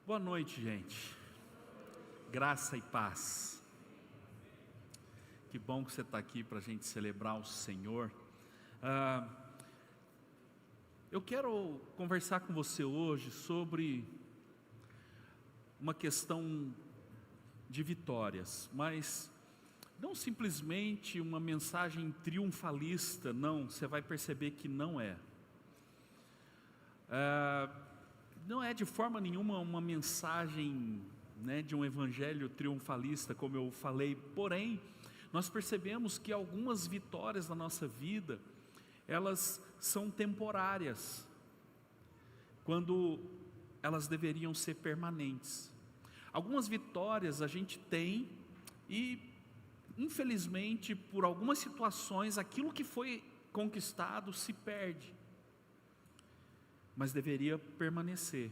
Boa noite, gente. Graça e paz. Que bom que você está aqui para a gente celebrar o Senhor. Eu quero conversar com você hoje sobre uma questão de vitórias, mas não simplesmente uma mensagem triunfalista, não, você vai perceber que não é. Não é de forma nenhuma uma mensagem, de um evangelho triunfalista, como eu falei, porém, nós percebemos que algumas vitórias da nossa vida, elas são temporárias, quando elas deveriam ser permanentes. Algumas vitórias a gente tem e, infelizmente, por algumas situações, aquilo que foi conquistado se perde, mas deveria permanecer.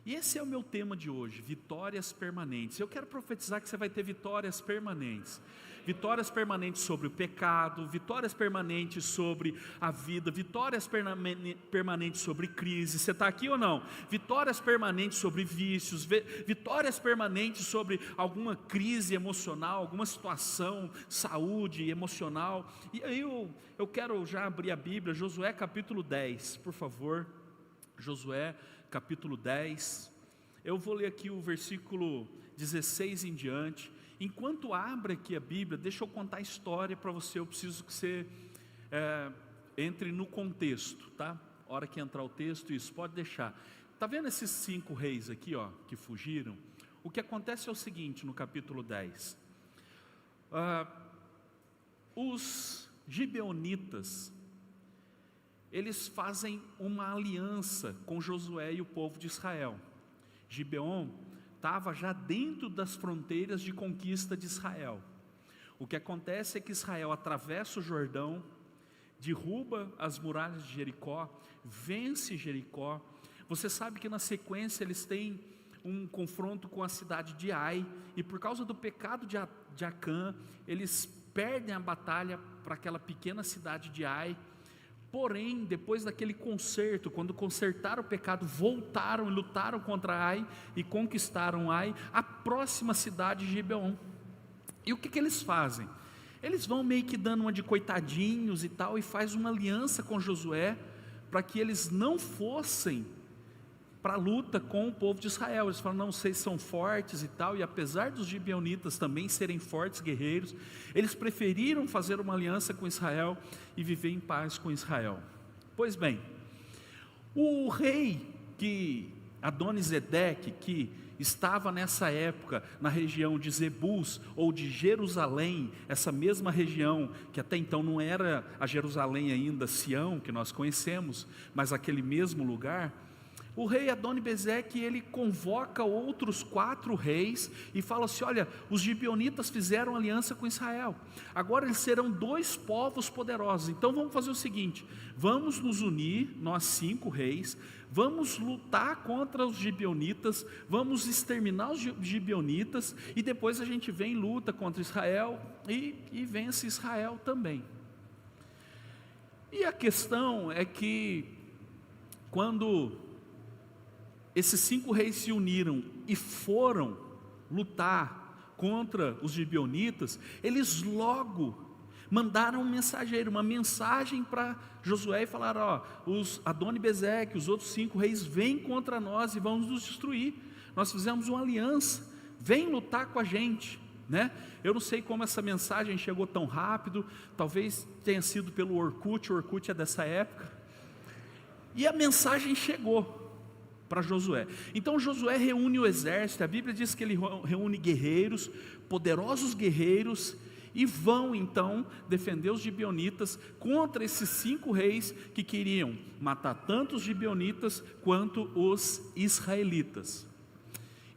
E esse é o meu tema de hoje, vitórias permanentes. Eu quero profetizar que você vai ter vitórias permanentes. Vitórias permanentes sobre o pecado, vitórias permanentes sobre a vida, vitórias permanentes sobre crise. Você está aqui ou não? Vitórias permanentes sobre vícios, vitórias permanentes sobre alguma crise emocional, alguma situação, saúde emocional. E aí eu quero já abrir a Bíblia, Josué capítulo 10, por favor. Josué capítulo 10, eu vou ler aqui o versículo 16 em diante. Enquanto abre aqui a Bíblia, deixa eu contar a história para você. Eu preciso que você entre no contexto, tá? A hora que entrar o texto, isso, pode deixar. Está vendo esses 5 reis aqui, ó, que fugiram? O que acontece é o seguinte, no capítulo 10. Os gibeonitas, eles fazem uma aliança com Josué e o povo de Israel. Gibeon estava já dentro das fronteiras de conquista de Israel. O que acontece é que Israel atravessa o Jordão, derruba as muralhas de Jericó, vence Jericó. Você sabe que na sequência eles têm um confronto com a cidade de Ai, e por causa do pecado de Acã, eles perdem a batalha para aquela pequena cidade de Ai. Porém, depois daquele conserto, quando consertaram o pecado, voltaram e lutaram contra Ai e conquistaram Ai, a próxima cidade de Gibeon. E o que eles fazem? Eles vão meio que dando uma de coitadinhos e tal, e faz uma aliança com Josué, para que eles não fossem para a luta com o povo de Israel. Eles falam, não, vocês são fortes e tal, e apesar dos gibeonitas também serem fortes guerreiros, eles preferiram fazer uma aliança com Israel e viver em paz com Israel. Pois bem, o rei Adonisedeque, que estava nessa época na região de Zebus ou de Jerusalém, essa mesma região que até então não era a Jerusalém ainda, Sião, que nós conhecemos, mas aquele mesmo lugar. O rei Adonibezeque, ele convoca outros 4 reis e fala assim, olha, os gibeonitas fizeram aliança com Israel, agora eles serão 2 povos poderosos, então vamos fazer o seguinte, vamos nos unir, nós 5 reis, vamos lutar contra os gibeonitas, vamos exterminar os gibeonitas, e depois a gente vem e luta contra Israel, e vence Israel também. E a questão é que, quando esses 5 reis se uniram e foram lutar contra os gibeonitas, eles logo mandaram um mensageiro, uma mensagem para Josué e falaram, ó, os Adonibezeque, os outros 5 reis vêm contra nós e vão nos destruir, nós fizemos uma aliança, vem lutar com a gente, Eu não sei como essa mensagem chegou tão rápido, talvez tenha sido pelo Orkut, o Orkut é dessa época, e a mensagem chegou para Josué. Então Josué reúne o exército, a Bíblia diz que ele reúne guerreiros, poderosos guerreiros, e vão então defender os gibeonitas contra esses 5 reis que queriam matar tanto os gibeonitas quanto os israelitas.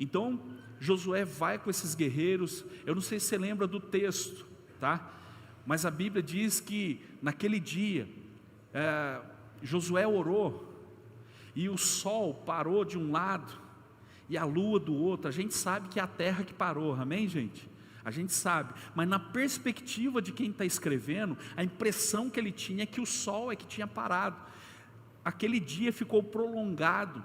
Então Josué vai com esses guerreiros, eu não sei se você lembra do texto, tá? Mas a Bíblia diz que naquele dia Josué orou, e o sol parou de um lado, e a lua do outro. A gente sabe que é a terra que parou, amém, gente? A gente sabe, mas na perspectiva de quem está escrevendo, a impressão que ele tinha é que o sol é que tinha parado. Aquele dia ficou prolongado,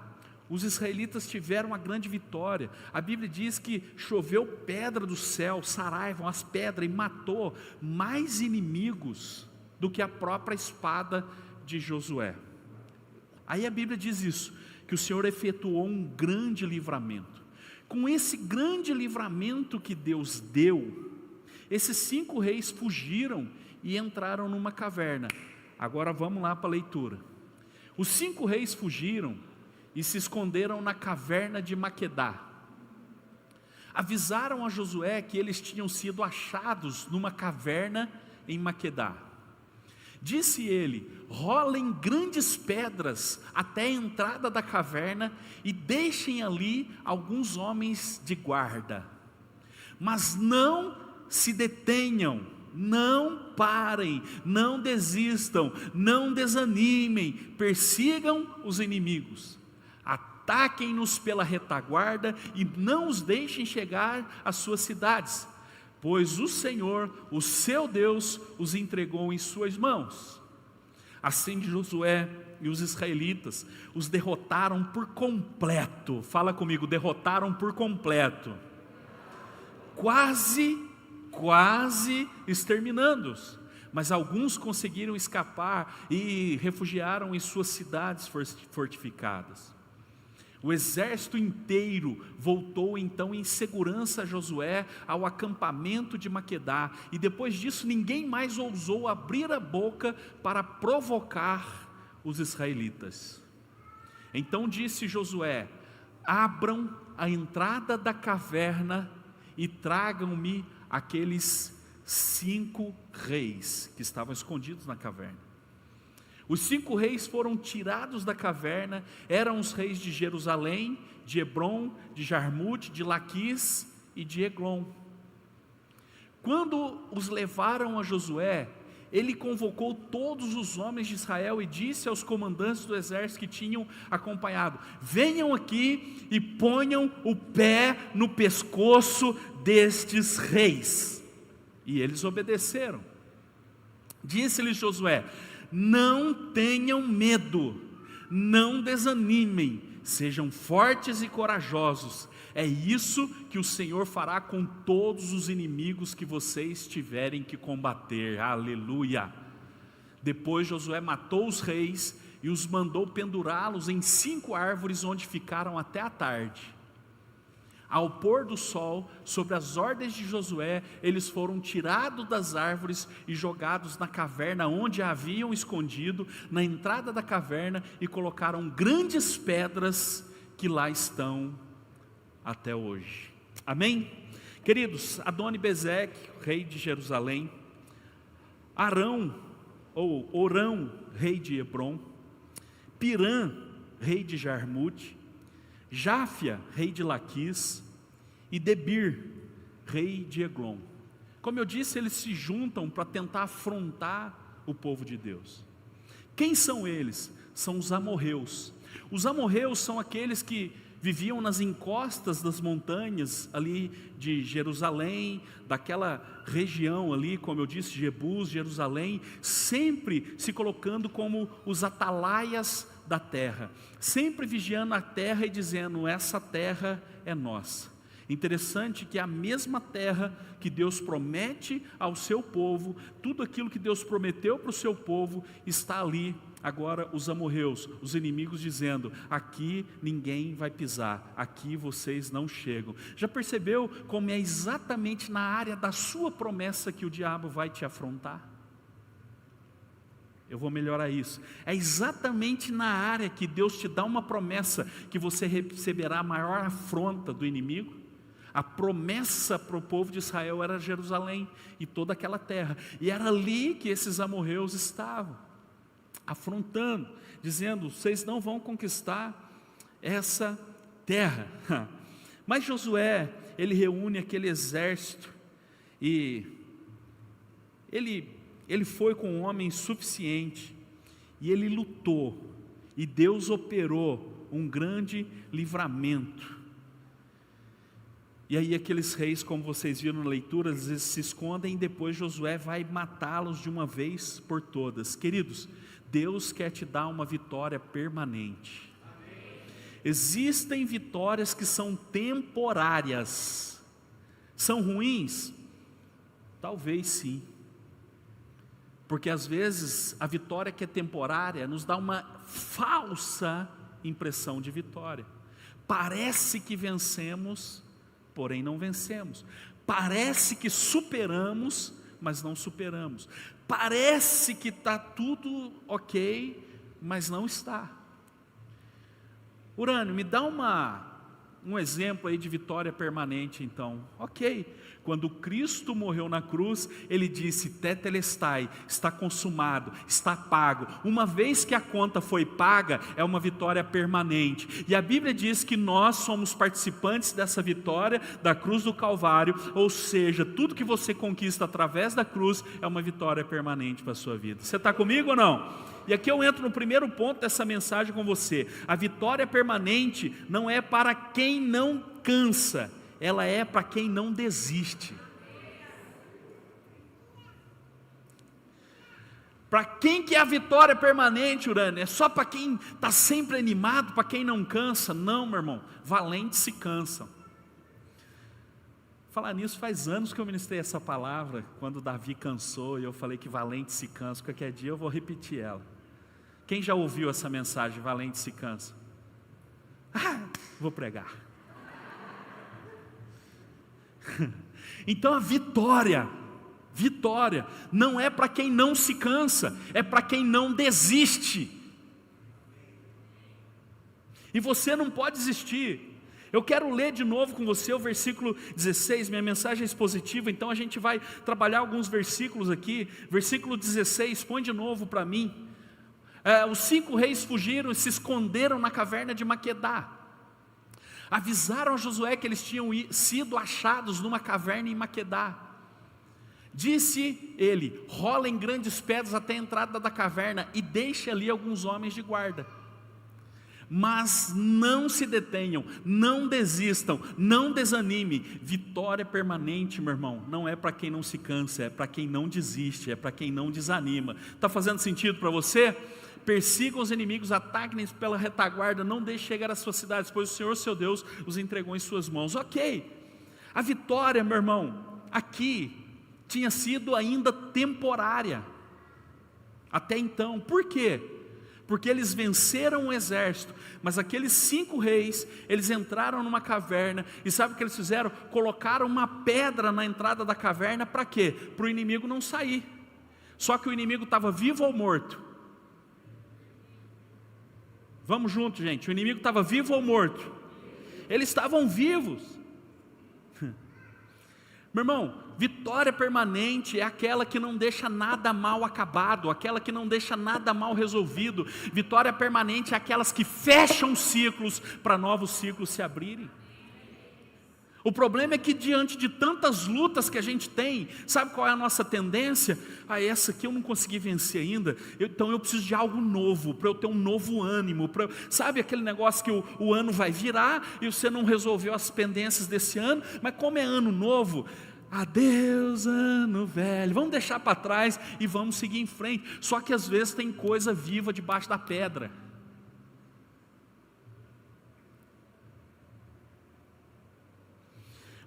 os israelitas tiveram uma grande vitória. A Bíblia diz que choveu pedra do céu, saraivam as pedras e matou mais inimigos do que a própria espada de Josué. Aí a Bíblia diz isso, que o Senhor efetuou um grande livramento. Com esse grande livramento que Deus deu, esses 5 reis fugiram e entraram numa caverna. Agora vamos lá para a leitura. Os 5 reis fugiram e se esconderam na caverna de Maquedá. Avisaram a Josué que eles tinham sido achados numa caverna em Maquedá. Disse ele: rolem grandes pedras até a entrada da caverna e deixem ali alguns homens de guarda. Mas não se detenham, não parem, não desistam, não desanimem, persigam os inimigos. Ataquem-nos pela retaguarda e não os deixem chegar às suas cidades, pois o Senhor, o seu Deus, os entregou em suas mãos. Assim Josué e os israelitas os derrotaram por completo. Fala comigo, derrotaram por completo. Quase exterminando-os. Mas alguns conseguiram escapar e refugiaram em suas cidades fortificadas. O exército inteiro voltou então em segurança a Josué ao acampamento de Maquedá, e depois disso ninguém mais ousou abrir a boca para provocar os israelitas. Então disse Josué: abram a entrada da caverna e tragam-me aqueles 5 reis que estavam escondidos na caverna. Os 5 reis foram tirados da caverna, eram os reis de Jerusalém, de Hebrom, de Jarmute, de Laquis e de Eglon. Quando os levaram a Josué, ele convocou todos os homens de Israel e disse aos comandantes do exército que tinham acompanhado: venham aqui e ponham o pé no pescoço destes reis. E eles obedeceram. Disse-lhes Josué: não tenham medo, não desanimem, sejam fortes e corajosos. É isso que o Senhor fará com todos os inimigos que vocês tiverem que combater. Aleluia! Depois Josué matou os reis e os mandou pendurá-los em 5 árvores, onde ficaram até a tarde. Ao pôr do sol, sobre as ordens de Josué, eles foram tirados das árvores e jogados na caverna onde a haviam escondido, na entrada da caverna, e colocaram grandes pedras que lá estão até hoje. Amém? Queridos, Adoni-Bezeque, rei de Jerusalém, Arão, ou Orão, rei de Hebrom, Pirã, rei de Jarmute, Jáfia, rei de Laquis, e Debir, rei de Eglon. Como eu disse, eles se juntam para tentar afrontar o povo de Deus. Quem são eles? São os amorreus. Os amorreus são aqueles que viviam nas encostas das montanhas ali de Jerusalém, daquela região ali, como eu disse, Jebus, Jerusalém, sempre se colocando como os atalaias da terra, sempre vigiando a terra e dizendo: essa terra é nossa. Interessante que a mesma terra que Deus promete ao seu povo, tudo aquilo que Deus prometeu para o seu povo, está ali. Agora os amorreus, os inimigos, dizendo: aqui ninguém vai pisar, aqui vocês não chegam. Já percebeu como é exatamente na área da sua promessa que o diabo vai te afrontar? Eu vou melhorar isso. É exatamente na área que Deus te dá uma promessa que você receberá a maior afronta do inimigo. A promessa para o povo de Israel era Jerusalém e toda aquela terra, e era ali que esses amorreus estavam, afrontando, dizendo: vocês não vão conquistar essa terra. Mas Josué, ele reúne aquele exército, e ele foi com um homem suficiente, e ele lutou, e Deus operou um grande livramento. E aí aqueles reis, como vocês viram na leitura, eles se escondem, e depois Josué vai matá-los de uma vez por todas. Queridos, Deus quer te dar uma vitória permanente. Existem vitórias que são temporárias. São ruins? Talvez sim. Porque às vezes a vitória que é temporária nos dá uma falsa impressão de vitória. Parece que vencemos, porém não vencemos. Parece que superamos, mas não superamos. Parece que está tudo ok, mas não está. Urânio, me dá um exemplo aí de vitória permanente então. Ok, quando Cristo morreu na cruz, Ele disse, tetelestai, está consumado, está pago. Uma vez que a conta foi paga, é uma vitória permanente. E a Bíblia diz que nós somos participantes dessa vitória da cruz do Calvário, ou seja, tudo que você conquista através da cruz, é uma vitória permanente para a sua vida. Você está comigo ou não? E aqui eu entro no primeiro ponto dessa mensagem com você. A vitória permanente não é para quem não cansa, ela é para quem não desiste. Para quem que é a vitória permanente, Urânio? É só para quem está sempre animado, para quem não cansa? Não, meu irmão, valentes se cansam. Falar nisso, faz anos que eu ministrei essa palavra, quando Davi cansou, e eu falei que valente se cansa. Qualquer dia eu vou repetir ela. Quem já ouviu essa mensagem, valente se cansa? Vou pregar. Então a vitória não é para quem não se cansa, é para quem não desiste. E você não pode desistir. Eu quero ler de novo com você o versículo 16, minha mensagem é expositiva, então a gente vai trabalhar alguns versículos aqui. Versículo 16, põe de novo para mim. Os 5 reis fugiram e se esconderam na caverna de Maquedá. Avisaram a Josué que eles tinham sido achados numa caverna em Maquedá. Disse ele, rolem grandes pedras até a entrada da caverna e deixe ali alguns homens de guarda. Mas não se detenham, não desistam, não desanime. Vitória permanente, meu irmão, não é para quem não se cansa, é para quem não desiste, é para quem não desanima. Está fazendo sentido para você? Persigam os inimigos, ataquem-nos pela retaguarda, não deixe chegar às suas cidades, pois o Senhor seu Deus os entregou em suas mãos. Ok, a vitória, meu irmão, aqui tinha sido ainda temporária, até então. Por quê? Porque eles venceram o exército, mas aqueles 5 reis, eles entraram numa caverna, e sabe o que eles fizeram? Colocaram uma pedra na entrada da caverna, para quê? Para o inimigo não sair. Só que o inimigo estava vivo ou morto? Vamos junto, gente, o inimigo estava vivo ou morto? Eles estavam vivos. Meu irmão, vitória permanente é aquela que não deixa nada mal acabado, aquela que não deixa nada mal resolvido. Vitória permanente é aquelas que fecham ciclos para novos ciclos se abrirem. O problema é que diante de tantas lutas que a gente tem, sabe qual é a nossa tendência? Essa aqui eu não consegui vencer ainda, então eu preciso de algo novo, para eu ter um novo ânimo, sabe aquele negócio que o ano vai virar, e você não resolveu as pendências desse ano, mas como é ano novo, adeus ano velho, vamos deixar para trás e vamos seguir em frente. Só que às vezes tem coisa viva debaixo da pedra.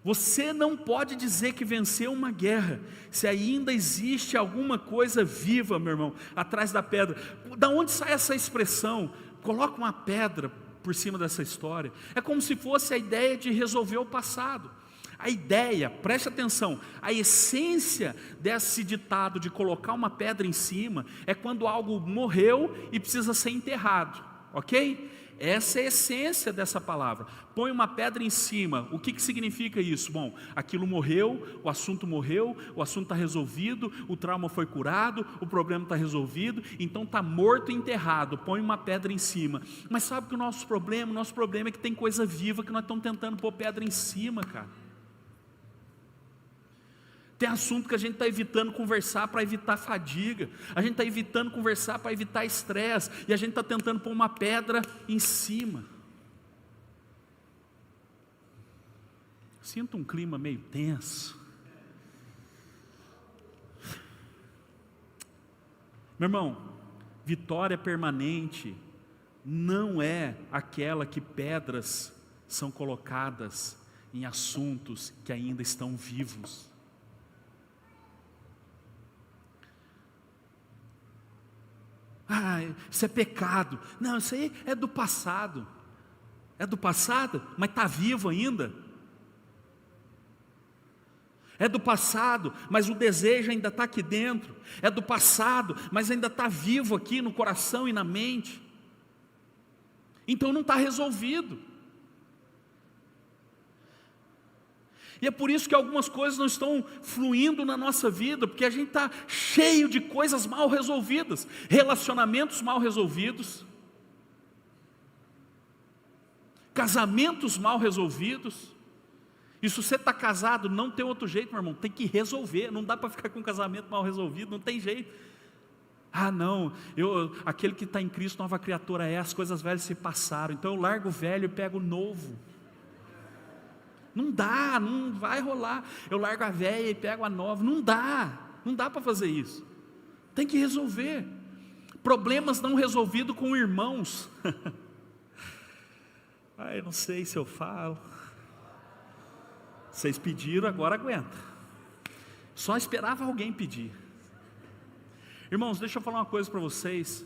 Você não pode dizer que venceu uma guerra se ainda existe alguma coisa viva, meu irmão, atrás da pedra. Da onde sai essa expressão? Coloca uma pedra por cima dessa história. É como se fosse a ideia de resolver o passado. A ideia, preste atenção, a essência desse ditado de colocar uma pedra em cima é quando algo morreu e precisa ser enterrado, ok? Essa é a essência dessa palavra. Põe uma pedra em cima. O que significa isso? Bom, aquilo morreu, o assunto está resolvido, o trauma foi curado, o problema está resolvido, então está morto e enterrado. Põe uma pedra em cima. Mas sabe que o nosso problema é que tem coisa viva que nós estamos tentando pôr pedra em cima, cara. Tem assunto que a gente está evitando conversar para evitar fadiga. A gente está evitando conversar para evitar estresse. E a gente está tentando pôr uma pedra em cima. Sinto um clima meio tenso. Meu irmão, vitória permanente não é aquela que pedras são colocadas em assuntos que ainda estão vivos. Isso é pecado. Não, isso aí é do passado. É do passado, mas está vivo ainda. É do passado, mas o desejo ainda está aqui dentro. É do passado, mas ainda está vivo aqui no coração e na mente. Então não está resolvido. E é por isso que algumas coisas não estão fluindo na nossa vida, porque a gente está cheio de coisas mal resolvidas, relacionamentos mal resolvidos, casamentos mal resolvidos. E se você está casado, não tem outro jeito, meu irmão, tem que resolver, não dá para ficar com um casamento mal resolvido, não tem jeito. Não, aquele que está em Cristo, nova criatura é, as coisas velhas se passaram, então eu largo o velho e pego o novo. Não dá, não vai rolar. Eu largo a velha e pego a nova. Não dá para fazer isso. Tem que resolver. Problemas não resolvidos com irmãos. Eu não sei se eu falo. Vocês pediram, agora aguenta. Só esperava alguém pedir. Irmãos, deixa eu falar uma coisa para vocês.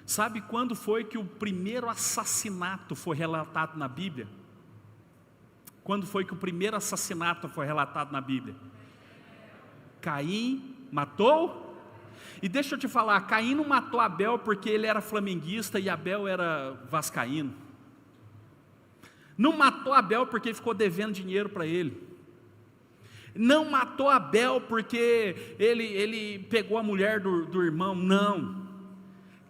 Sabe quando foi que o primeiro assassinato foi relatado na Bíblia? Quando foi que o primeiro assassinato foi relatado na Bíblia? Caim matou? E deixa eu te falar, Caim não matou Abel porque ele era flamenguista e Abel era vascaíno. Não matou Abel porque ele ficou devendo dinheiro para ele. Não matou Abel porque ele pegou a mulher do irmão, não.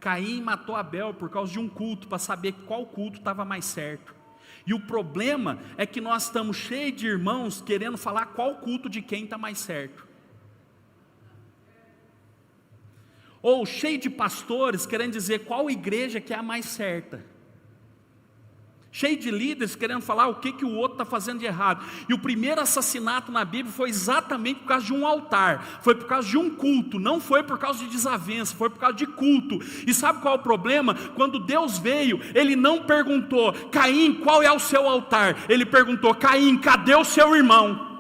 Caim matou Abel por causa de um culto, para saber qual culto estava mais certo. E o problema é que nós estamos cheios de irmãos querendo falar qual culto de quem está mais certo. Ou cheio de pastores querendo dizer qual igreja que é a mais certa. Cheio de líderes querendo falar o que o outro está fazendo de errado. E o primeiro assassinato na Bíblia foi exatamente por causa de um altar. Foi por causa de um culto. Não foi por causa de desavença, foi por causa de culto. E sabe qual é o problema? Quando Deus veio, Ele não perguntou: Caim, qual é o seu altar? Ele perguntou: Caim, cadê o seu irmão?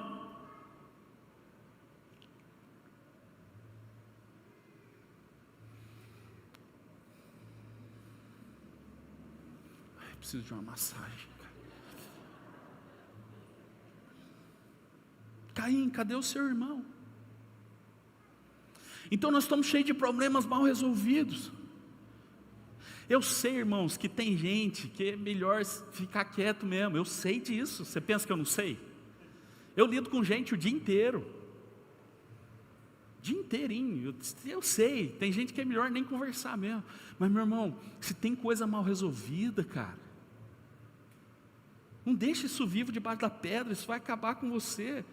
Preciso de uma massagem. Caim, cadê o seu irmão? Então nós estamos cheios de problemas mal resolvidos. Eu sei, irmãos, que tem gente que é melhor ficar quieto mesmo. Eu sei disso. Você pensa que eu não sei? Eu lido com gente o dia inteiro. Dia inteirinho. Eu sei. Tem gente que é melhor nem conversar mesmo. Mas, meu irmão, se tem coisa mal resolvida, cara, não deixe isso vivo debaixo da pedra, isso vai acabar com você.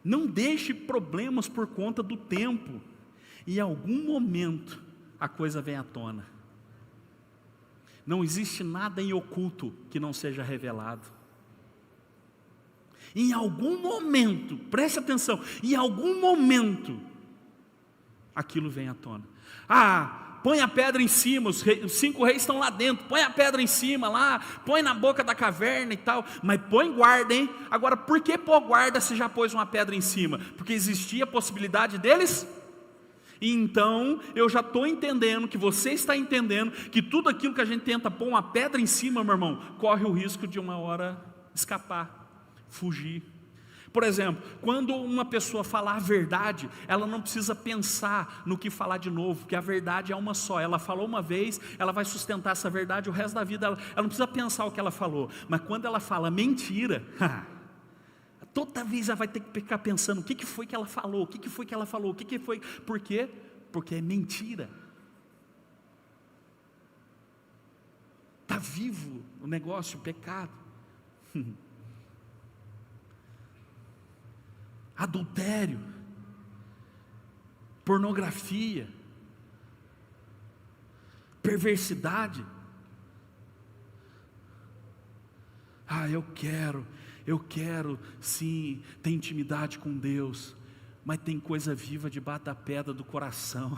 Não deixe problemas por conta do tempo. Em algum momento a coisa vem à tona. Não existe nada em oculto que não seja revelado. Em algum momento, preste atenção, em algum momento aquilo vem à tona. Põe a pedra em cima, os 5 reis estão lá dentro, põe a pedra em cima lá, põe na boca da caverna e tal, mas põe guarda, hein? Agora, por que pôr guarda se já pôs uma pedra em cima? Porque existia a possibilidade deles? Então, eu já estou entendendo, que você está entendendo, que tudo aquilo que a gente tenta pôr uma pedra em cima, meu irmão, corre o risco de uma hora escapar, fugir. Por exemplo, quando uma pessoa falar a verdade, ela não precisa pensar no que falar de novo, porque a verdade é uma só. Ela falou uma vez, ela vai sustentar essa verdade o resto da vida. Ela não precisa pensar o que ela falou. Mas quando ela fala mentira, toda vez ela vai ter que ficar pensando: o que foi que ela falou? O que foi que ela falou? O que foi? Por quê? Porque é mentira. Está vivo o negócio, o pecado. Adultério, pornografia, perversidade. Eu quero sim ter intimidade com Deus, mas tem coisa viva debaixo da pedra do coração.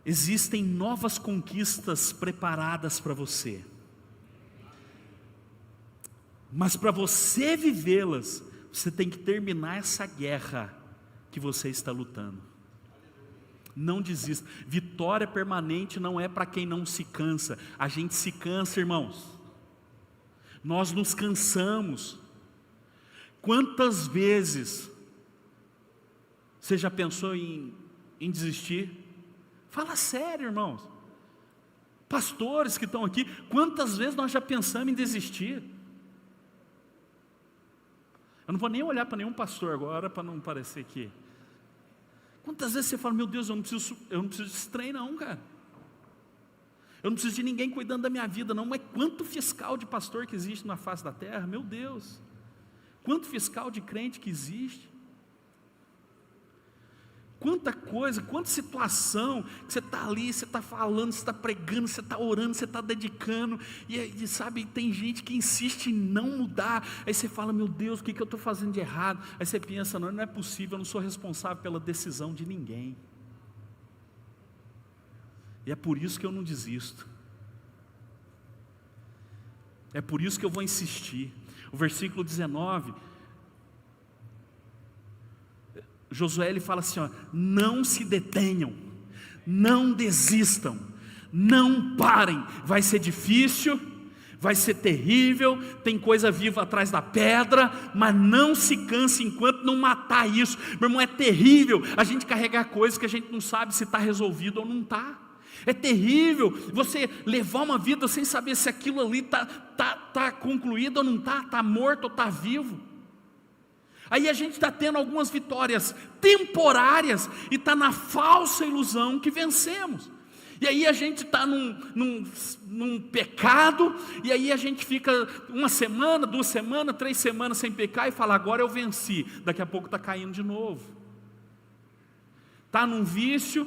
Existem novas conquistas preparadas para você, mas para você vivê-las, você tem que terminar essa guerra que você está lutando. Não desista. Vitória permanente não é para quem não se cansa. A gente se cansa, irmãos. Nós nos cansamos. Quantas vezes você já pensou em desistir? Fala sério, irmãos. Pastores que estão aqui, quantas vezes nós já pensamos em desistir? Eu não vou nem olhar para nenhum pastor agora, para não parecer que... Quantas vezes você fala, meu Deus, eu não preciso desse trem não, cara. Eu não preciso de ninguém cuidando da minha vida não, mas quanto fiscal de pastor que existe na face da terra, meu Deus. Quanto fiscal de crente que existe. Quanta coisa, quanta situação, que você está ali, você está falando, você está pregando, você está orando, você está dedicando, e sabe, tem gente que insiste em não mudar, aí você fala, meu Deus, o que eu estou fazendo de errado? Aí você pensa, não é possível, eu não sou responsável pela decisão de ninguém, e é por isso que eu não desisto, é por isso que eu vou insistir. O versículo 19, Josué ele fala assim, ó, não se detenham, não desistam, não parem, vai ser difícil, vai ser terrível, tem coisa viva atrás da pedra, mas não se canse enquanto não matar isso. Meu irmão, é terrível a gente carregar coisas que a gente não sabe se está resolvido ou não está. É terrível você levar uma vida sem saber se aquilo ali tá concluído ou não está morto ou está vivo. Aí a gente está tendo algumas vitórias temporárias e está na falsa ilusão que vencemos. E aí a gente está num pecado, e aí a gente fica uma semana, 2 semanas, 3 semanas sem pecar e fala, agora eu venci. Daqui a pouco está caindo de novo. Está num vício.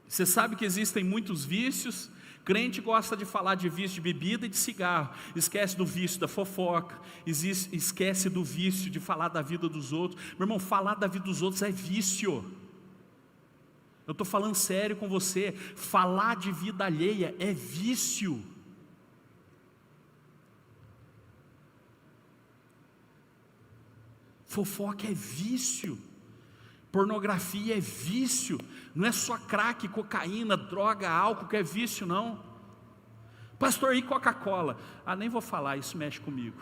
Você sabe que existem muitos vícios. Crente gosta de falar de vício de bebida e de cigarro, esquece do vício da fofoca, esquece do vício de falar da vida dos outros. Meu irmão, falar da vida dos outros é vício. Eu estou falando sério com você, falar de vida alheia é vício. Fofoca é vício. Pornografia é vício, não é só crack, cocaína, droga, álcool que é vício não. Pastor, e Coca-Cola? Ah, nem vou falar, isso mexe comigo.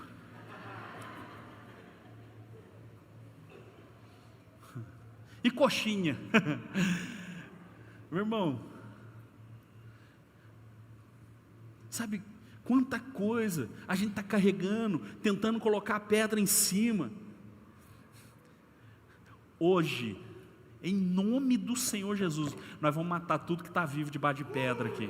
E coxinha? Meu irmão, sabe quanta coisa a gente está carregando, tentando colocar a pedra em cima. Hoje, em nome do Senhor Jesus, nós vamos matar tudo que está vivo debaixo de pedra aqui.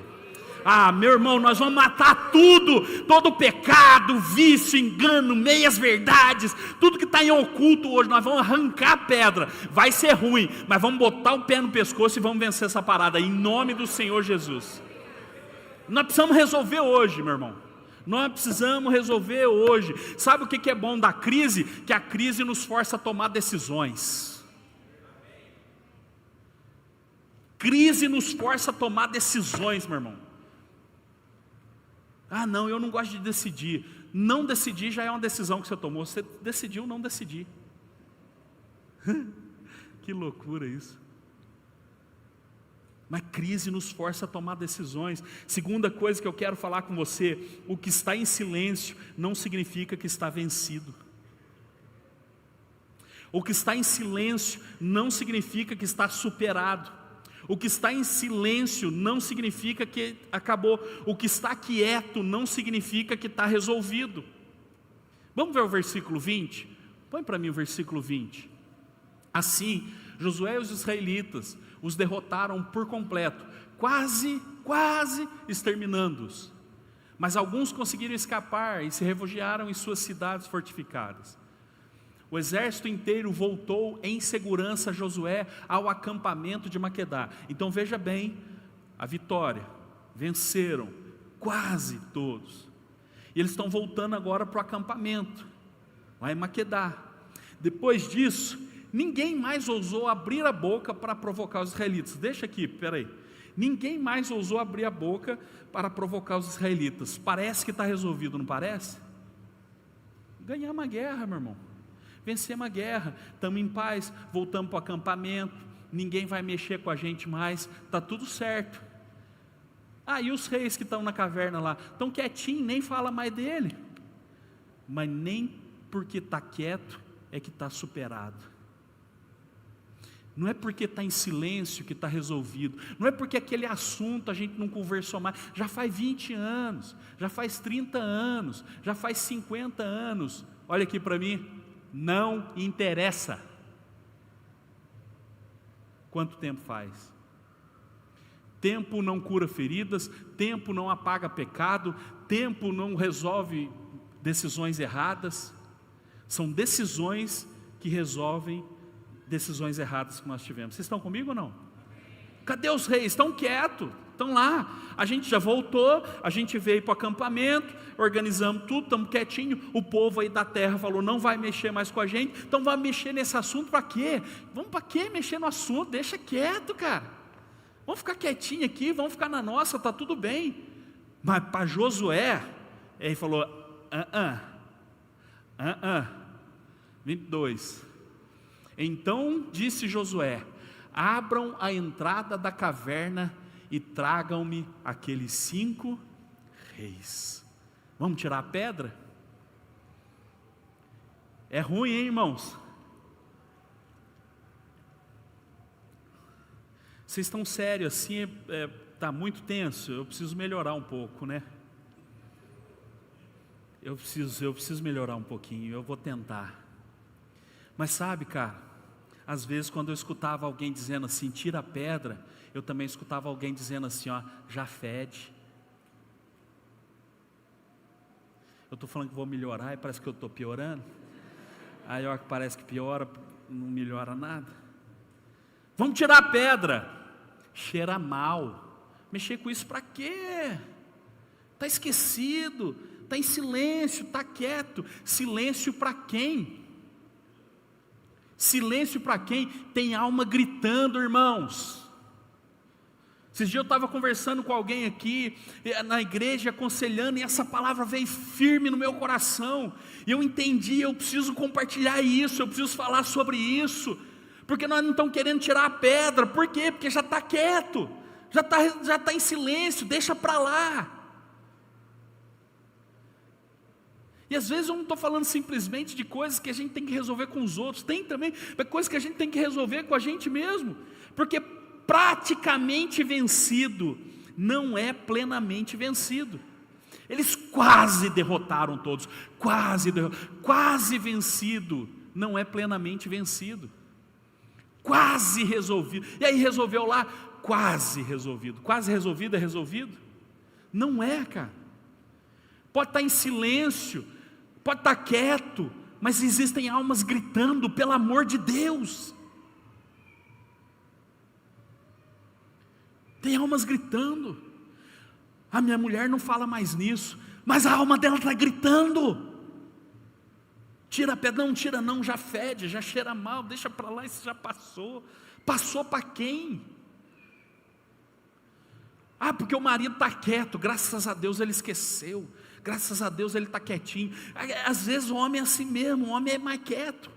Ah, meu irmão, nós vamos matar tudo, todo pecado, vício, engano, meias verdades, tudo que está em oculto hoje, nós vamos arrancar a pedra. Vai ser ruim, mas vamos botar o pé no pescoço e vamos vencer essa parada, em nome do Senhor Jesus. Nós precisamos resolver hoje, meu irmão. Nós precisamos resolver hoje. Sabe o que é bom da crise? Que a crise nos força a tomar decisões. Crise nos força a tomar decisões, meu irmão. Ah não, eu não gosto de decidir. Não decidir já é uma decisão que você tomou. Você decidiu não decidir. Que loucura isso. Mas crise nos força a tomar decisões. Segunda coisa que eu quero falar com você: o que está em silêncio não significa que está vencido. O que está em silêncio não significa que está superado. O que está em silêncio não significa que acabou. O que está quieto não significa que está resolvido. Vamos ver o versículo 20? Põe para mim o versículo 20. Assim, Josué e os israelitas os derrotaram por completo, quase exterminando-os. Mas alguns conseguiram escapar e se refugiaram em suas cidades fortificadas. O exército inteiro voltou em segurança a Josué ao acampamento de Maquedá. Então veja bem a vitória, venceram quase todos. E eles estão voltando agora para o acampamento, lá em Maquedá. Depois disso, Ninguém mais ousou abrir a boca para provocar os israelitas. Deixa aqui, peraí. Ninguém mais ousou abrir a boca para provocar os israelitas. Parece que está resolvido, não parece? Ganhar uma guerra, meu irmão. Vencer uma guerra. Estamos em paz, voltamos para o acampamento. Ninguém vai mexer com a gente mais. Está tudo certo. E os reis que estão na caverna lá? Estão quietinhos, nem fala mais dele. Mas nem porque está quieto é que está superado. Não é porque está em silêncio que está resolvido. Não é porque aquele assunto a gente não conversou mais. Já faz 20 anos, já faz 30 anos, já faz 50 anos. Olha aqui para mim, não interessa. Quanto tempo faz? Tempo não cura feridas, tempo não apaga pecado, tempo não resolve decisões erradas. São decisões que resolvem decisões erradas que nós tivemos. Vocês estão comigo ou não? Cadê os reis? Estão quietos, estão lá. A gente já voltou, a gente veio para o acampamento, organizamos tudo, estamos quietinhos. O povo aí da terra falou, não vai mexer mais com a gente. Então vai mexer nesse assunto para quê? Vamos para quê mexer no assunto? Deixa quieto, cara. Vamos ficar quietinho aqui, vamos ficar na nossa, está tudo bem. Mas para Josué, ele falou, 22. Então disse Josué, abram a entrada da caverna e tragam-me aqueles 5 reis. Vamos tirar a pedra? É ruim, hein, irmãos? Vocês estão sérios assim, está muito tenso, eu preciso melhorar um pouco, né? Eu preciso melhorar um pouquinho, eu vou tentar. Mas sabe, cara, às vezes quando eu escutava alguém dizendo assim, tira a pedra, eu também escutava alguém dizendo assim, já fede. Eu estou falando que vou melhorar e parece que eu estou piorando. Aí ó, parece que piora, não melhora nada. Vamos tirar a pedra. Cheira mal. Mexer com isso para quê? Está esquecido, está em silêncio, está quieto. Silêncio para quem? Silêncio para quem? Tem alma gritando, irmãos. Esses dias eu estava conversando com alguém aqui, na igreja, aconselhando, e essa palavra veio firme no meu coração, e eu entendi, eu preciso compartilhar isso, eu preciso falar sobre isso, porque nós não estamos querendo tirar a pedra. Por quê? Porque já está quieto, já está em silêncio, deixa para lá. E às vezes eu não estou falando simplesmente de coisas que a gente tem que resolver com os outros, tem também coisas que a gente tem que resolver com a gente mesmo, porque praticamente vencido não é plenamente vencido. Eles quase derrotaram todos, quase vencido não é plenamente vencido, quase resolvido. E aí resolveu lá, quase resolvido é resolvido? Não é, cara. Pode estar em silêncio, pode estar quieto, mas existem almas gritando, pelo amor de Deus. Tem almas gritando. A minha mulher não fala mais nisso, mas a alma dela está gritando. Tira a pedra, não tira não, já fede, já cheira mal, deixa para lá, isso já passou. Passou para quem? Porque o marido está quieto, graças a Deus ele esqueceu, graças a Deus ele está quietinho. Às vezes o homem é assim mesmo, o homem é mais quieto.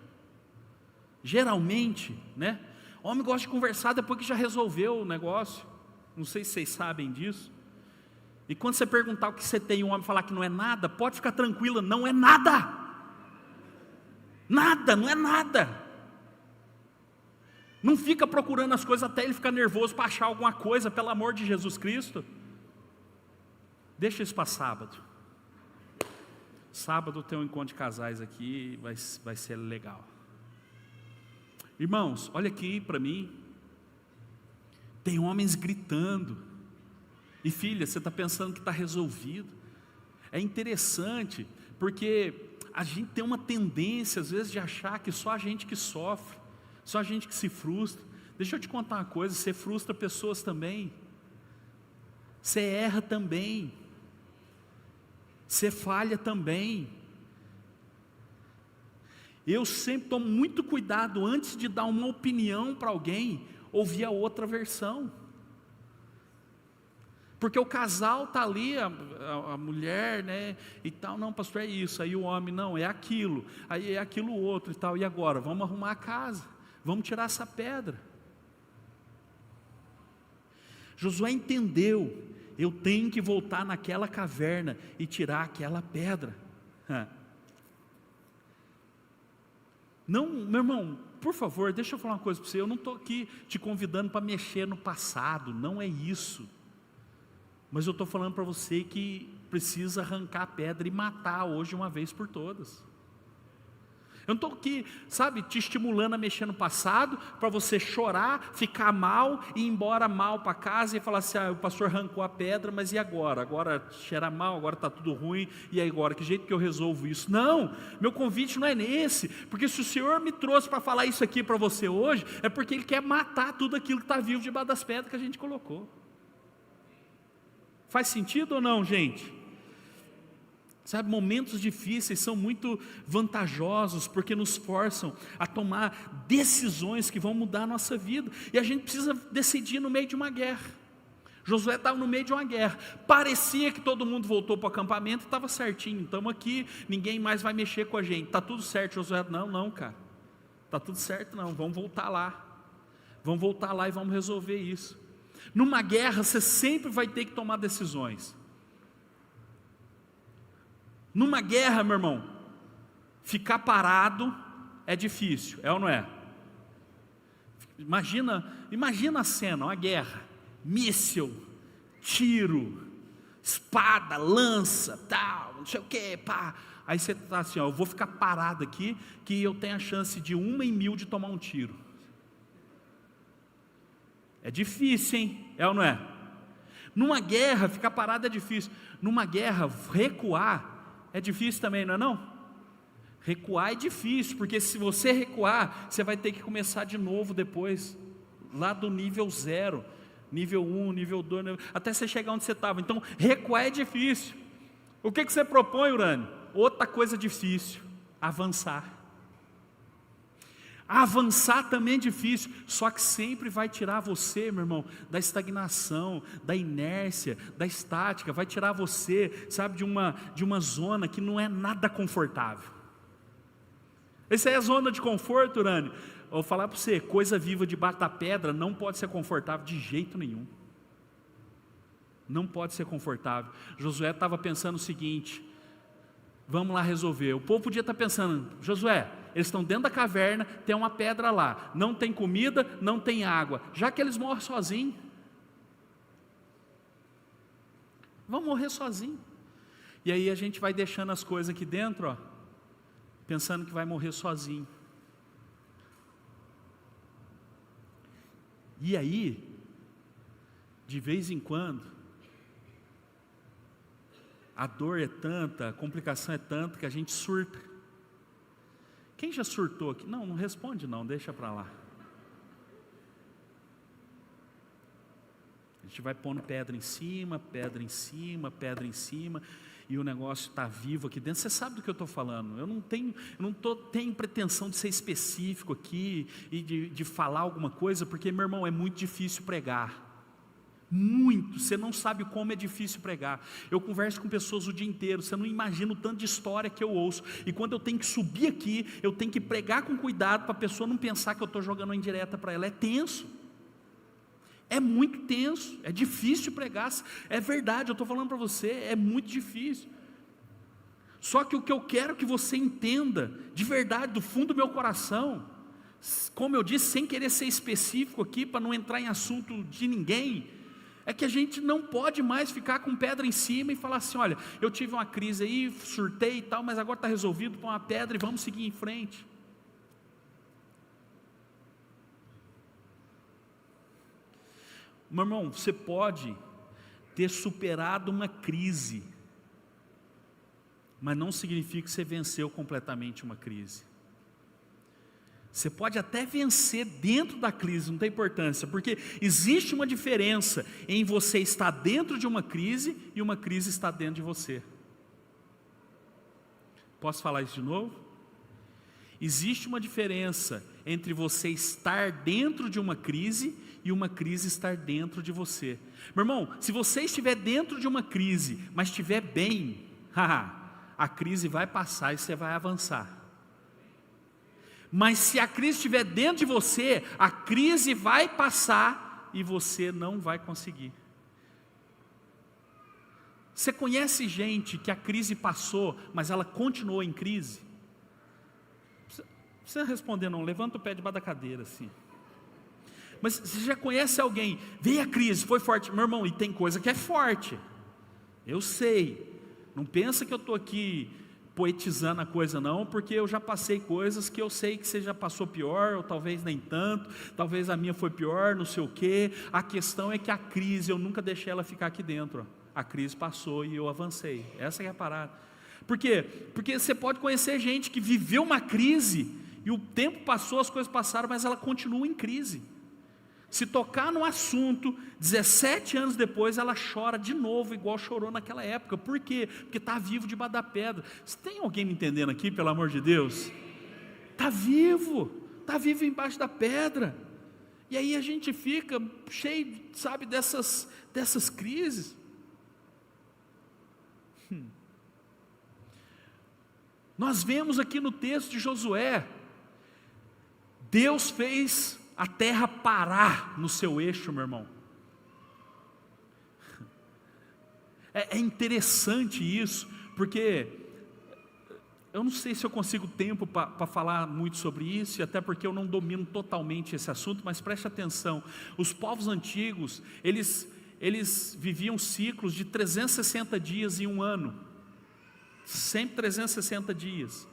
Geralmente, né? O homem gosta de conversar depois que já resolveu o negócio. Não sei se vocês sabem disso. E quando você perguntar o que você tem, o homem falar que não é nada, pode ficar tranquila, não é nada. Nada, não é nada. Não fica procurando as coisas até ele ficar nervoso para achar alguma coisa, pelo amor de Jesus Cristo. Deixa isso para sábado. Sábado tem um encontro de casais aqui, vai ser legal. Irmãos, olha aqui para mim. Tem homens gritando. E filha, você está pensando que está resolvido. É interessante, porque a gente tem uma tendência às vezes de achar que só a gente que sofre, só a gente que se frustra. Deixa eu te contar uma coisa, você frustra pessoas também. Você erra também. Você falha também. Eu sempre tomo muito cuidado antes de dar uma opinião para alguém, ouvir a outra versão. Porque o casal está ali, a mulher, né, e tal, não, pastor, é isso. Aí o homem, não, é aquilo. Aí é aquilo outro e tal. E agora? Vamos arrumar a casa. Vamos tirar essa pedra. Josué entendeu, eu tenho que voltar naquela caverna e tirar aquela pedra. Não, meu irmão, por favor, deixa eu falar uma coisa para você. Eu não estou aqui te convidando para mexer no passado, não é isso. Mas eu estou falando para você que precisa arrancar a pedra e matar hoje uma vez por todas. Eu não estou aqui, sabe, te estimulando a mexer no passado, para você chorar, ficar mal, e ir embora mal para casa e falar assim, o pastor arrancou a pedra, mas e agora? Agora cheira mal, agora está tudo ruim, e agora? Que jeito que eu resolvo isso? Não, meu convite não é nesse, porque se o Senhor me trouxe para falar isso aqui para você hoje, é porque Ele quer matar tudo aquilo que está vivo debaixo das pedras que a gente colocou. Faz sentido ou não, gente? Sabe, momentos difíceis são muito vantajosos, porque nos forçam a tomar decisões que vão mudar a nossa vida, e a gente precisa decidir no meio de uma guerra. Josué estava no meio de uma guerra, parecia que todo mundo voltou para o acampamento, estava certinho, estamos aqui, ninguém mais vai mexer com a gente, está tudo certo. Josué, não cara, está tudo certo não, vamos voltar lá e vamos resolver isso. Numa guerra você sempre vai ter que tomar decisões. Numa guerra, meu irmão, ficar parado é difícil, é ou não é? Imagina a cena, uma guerra, míssil, tiro, espada, lança, tal, não sei o que, pá. Aí você está assim, eu vou ficar parado aqui, que eu tenho a chance de 1 em 1000 de tomar um tiro. É difícil, hein? É ou não é? Numa guerra, ficar parado é difícil. Numa guerra, recuar é difícil também, não é não? Recuar é difícil, porque se você recuar, você vai ter que começar de novo depois, lá do nível 0, nível 1, nível 2, até você chegar onde você estava. Então, recuar é difícil. O que você propõe, Urânio? Outra coisa difícil, avançar. Avançar também é difícil, só que sempre vai tirar você, meu irmão, da estagnação, da inércia, da estática, vai tirar você, sabe, de uma zona que não é nada confortável. Essa é a zona de conforto, Urânio. Eu vou falar para você, coisa viva debaixo da pedra não pode ser confortável de jeito nenhum. Não pode ser confortável. Josué estava pensando o seguinte, vamos lá resolver. O povo podia estar pensando, Josué, eles estão dentro da caverna, tem uma pedra lá, não tem comida, não tem água, já que eles morrem sozinhos, vão morrer sozinhos. E aí a gente vai deixando as coisas aqui dentro, ó, pensando que vai morrer sozinho. E aí, de vez em quando, a dor é tanta, a complicação é tanta que a gente surta. Quem já surtou aqui? Não responde não, deixa para lá. A gente vai pondo pedra em cima, pedra em cima, pedra em cima, e o negócio está vivo aqui dentro. Você sabe do que eu estou falando. Eu não tenho pretensão de ser específico aqui e de falar alguma coisa, porque, meu irmão, é muito difícil pregar. Muito, você não sabe como é difícil pregar. Eu converso com pessoas o dia inteiro, você não imagina o tanto de história que eu ouço, e quando eu tenho que subir aqui, eu tenho que pregar com cuidado, para a pessoa não pensar que eu estou jogando uma indireta para ela. É tenso, é muito tenso, é difícil pregar, é verdade, eu estou falando para você, é muito difícil. Só que o que eu quero que você entenda, de verdade, do fundo do meu coração, como eu disse, sem querer ser específico aqui, para não entrar em assunto de ninguém, é que a gente não pode mais ficar com pedra em cima e falar assim, olha, eu tive uma crise aí, surtei e tal, mas agora está resolvido, põe uma pedra e vamos seguir em frente. Meu irmão, você pode ter superado uma crise, mas não significa que você venceu completamente uma crise. Você pode até vencer dentro da crise, não tem importância, porque existe uma diferença em você estar dentro de uma crise e uma crise estar dentro de você. Posso falar isso de novo? Existe uma diferença entre você estar dentro de uma crise e uma crise estar dentro de você. Meu irmão, se você estiver dentro de uma crise, mas estiver bem, a crise vai passar e você vai avançar. Mas se a crise estiver dentro de você, a crise vai passar e você não vai conseguir. Você conhece gente que a crise passou, mas ela continuou em crise? Não precisa responder não, levanta o pé debaixo da cadeira assim. Mas você já conhece alguém, veio a crise, foi forte, meu irmão, e tem coisa que é forte, eu sei, não pensa que eu estou aqui poetizando a coisa não, porque eu já passei coisas que eu sei que você já passou pior, ou talvez nem tanto, talvez a minha foi pior, não sei o quê. A questão é que a crise, eu nunca deixei ela ficar aqui dentro, a crise passou e eu avancei, essa é a parada. Por quê? Porque você pode conhecer gente que viveu uma crise, e o tempo passou, as coisas passaram, mas ela continua em crise. Se tocar no assunto, 17 anos depois ela chora de novo, igual chorou naquela época. Por quê? Porque está vivo debaixo da pedra. Se tem alguém me entendendo aqui, pelo amor de Deus? Está vivo embaixo da pedra. E aí a gente fica cheio, sabe, dessas crises. Nós vemos aqui no texto de Josué, Deus fez a terra parar no seu eixo, meu irmão. É interessante isso, porque eu não sei se eu consigo tempo para falar muito sobre isso, e até porque eu não domino totalmente esse assunto, mas preste atenção, os povos antigos, eles viviam ciclos de 360 dias em um ano, sempre 360 dias,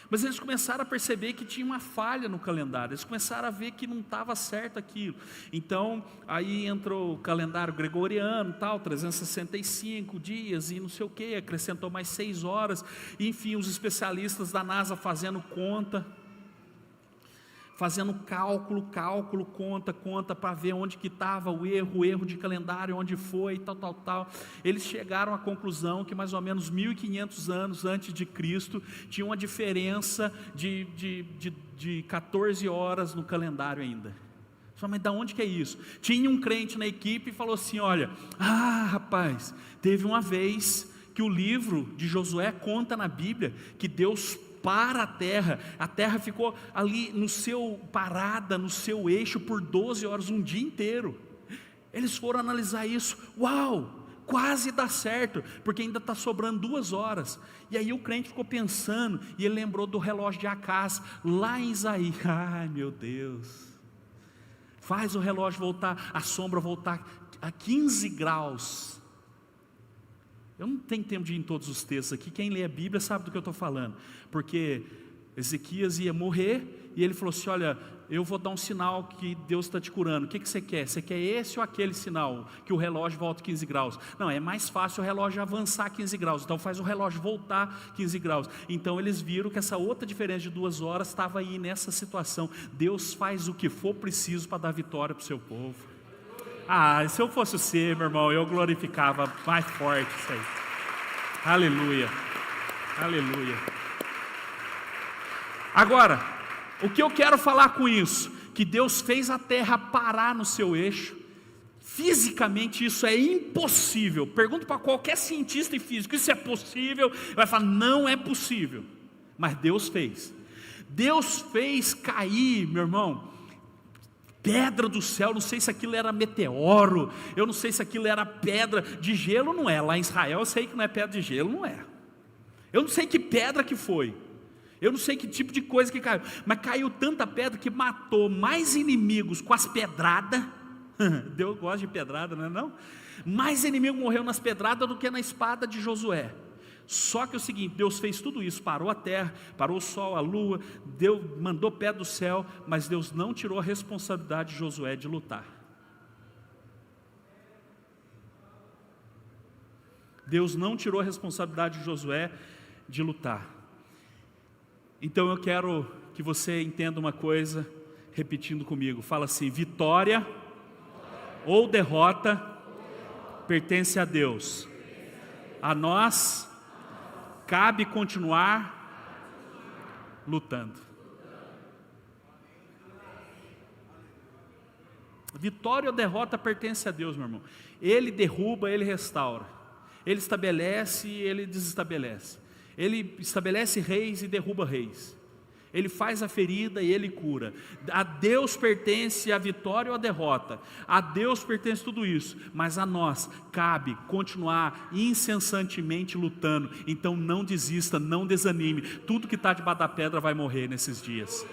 mas eles começaram a perceber que tinha uma falha no calendário, eles começaram a ver que não estava certo aquilo, então aí entrou o calendário gregoriano, tal, 365 dias e não sei o que, acrescentou mais 6 horas, enfim, os especialistas da NASA fazendo conta, fazendo cálculo, conta para ver onde que estava o erro de calendário, onde foi, tal. Eles chegaram à conclusão que mais ou menos 1500 anos antes de Cristo, tinha uma diferença de 14 horas no calendário ainda. Mas de onde que é isso? Tinha um crente na equipe e falou assim, olha, rapaz, teve uma vez que o livro de Josué conta na Bíblia, que Deus para a terra ficou ali parada no seu eixo por 12 horas, um dia inteiro. Eles foram analisar isso, uau, quase dá certo, porque ainda está sobrando 2 horas. E aí o crente ficou pensando, e ele lembrou do relógio de Acás, lá em Isaías, ai meu Deus, faz o relógio voltar, a sombra voltar a 15 graus, eu não tenho tempo de ir em todos os textos aqui, quem lê a Bíblia sabe do que eu estou falando, porque Ezequias ia morrer, e ele falou assim, olha, eu vou dar um sinal que Deus está te curando, o que você quer? Você quer esse ou aquele sinal, que o relógio volta 15 graus? Não, é mais fácil o relógio avançar 15 graus, então faz o relógio voltar 15 graus, então eles viram que essa outra diferença de 2 horas, estava aí nessa situação, Deus faz o que for preciso para dar vitória para o seu povo. Se eu fosse você, meu irmão, eu glorificava mais forte isso aí. Aleluia, aleluia. Agora, o que eu quero falar com isso? Que Deus fez a terra parar no seu eixo. Fisicamente isso é impossível. Pergunto para qualquer cientista e físico, isso é possível? Vai falar, não é possível. Mas Deus fez. Deus fez cair, meu irmão, pedra do céu, não sei se aquilo era meteoro, eu não sei se aquilo era pedra de gelo, não é, lá em Israel eu sei que não é pedra de gelo, não é, eu não sei que pedra que foi, eu não sei que tipo de coisa que caiu, mas caiu tanta pedra que matou mais inimigos com as pedradas, Deus gosta de pedrada, não é não? Mais inimigo morreu nas pedradas do que na espada de Josué. Só que é o seguinte, Deus fez tudo isso, parou a terra, parou o sol, a lua, Deus mandou pé do céu, mas Deus não tirou a responsabilidade de Josué de lutar. Deus não tirou a responsabilidade de Josué de lutar. Então eu quero que você entenda uma coisa, repetindo comigo, fala assim, vitória ou derrota pertence a Deus, a nós cabe continuar lutando. Vitória ou derrota pertence a Deus, meu irmão. Ele derruba, Ele restaura. Ele estabelece e Ele desestabelece. Ele estabelece reis e derruba reis. Ele faz a ferida e Ele cura. A Deus pertence a vitória ou a derrota. A Deus pertence tudo isso. Mas a nós cabe continuar incessantemente lutando. Então não desista, não desanime. Tudo que está debaixo da pedra vai morrer nesses dias.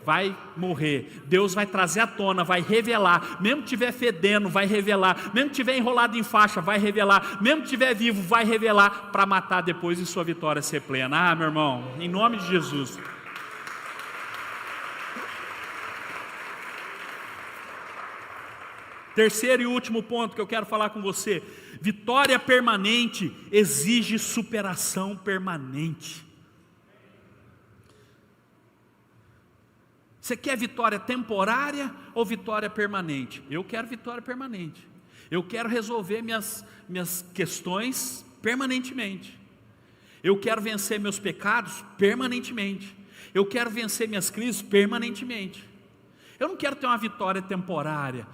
Vai morrer. Deus vai trazer à tona, vai revelar. Mesmo que estiver fedendo, vai revelar. Mesmo que estiver enrolado em faixa, vai revelar. Mesmo que estiver vivo, vai revelar. Para matar depois e sua vitória ser plena. Meu irmão, em nome de Jesus. Terceiro e último ponto que eu quero falar com você: vitória permanente exige superação permanente. Você quer vitória temporária ou vitória permanente? Eu quero vitória permanente. Eu quero resolver minhas questões permanentemente. Eu quero vencer meus pecados permanentemente. Eu quero vencer minhas crises permanentemente. Eu não quero ter uma vitória temporária.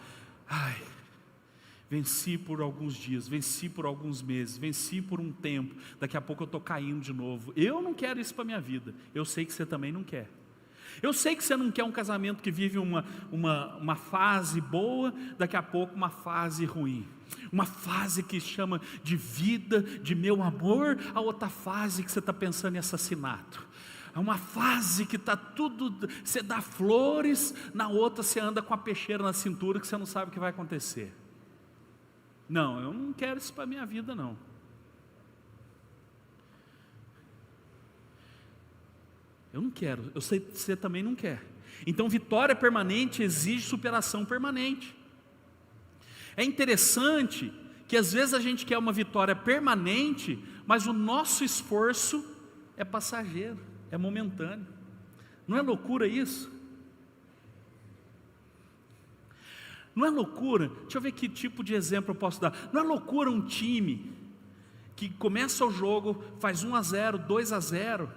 Venci por alguns dias, venci por alguns meses, venci por um tempo, daqui a pouco eu estou caindo de novo. Eu não quero isso para a minha vida. Eu sei que você também não quer. Eu sei que você não quer um casamento que vive uma fase boa, daqui a pouco uma fase ruim. Uma fase que chama de vida, de meu amor, a outra fase que você está pensando em assassinato. É uma fase que está tudo, você dá flores, na outra você anda com a peixeira na cintura que você não sabe o que vai acontecer. Não, eu não quero isso para a minha vida não. Eu não quero, eu sei que você também não quer. Então vitória permanente exige superação permanente. É interessante que às vezes a gente quer uma vitória permanente, mas o nosso esforço é passageiro, é momentâneo. Não é loucura isso? Não é loucura? Deixa eu ver que tipo de exemplo eu posso dar. Não é loucura um time que começa o jogo, faz 1-0, 2-0,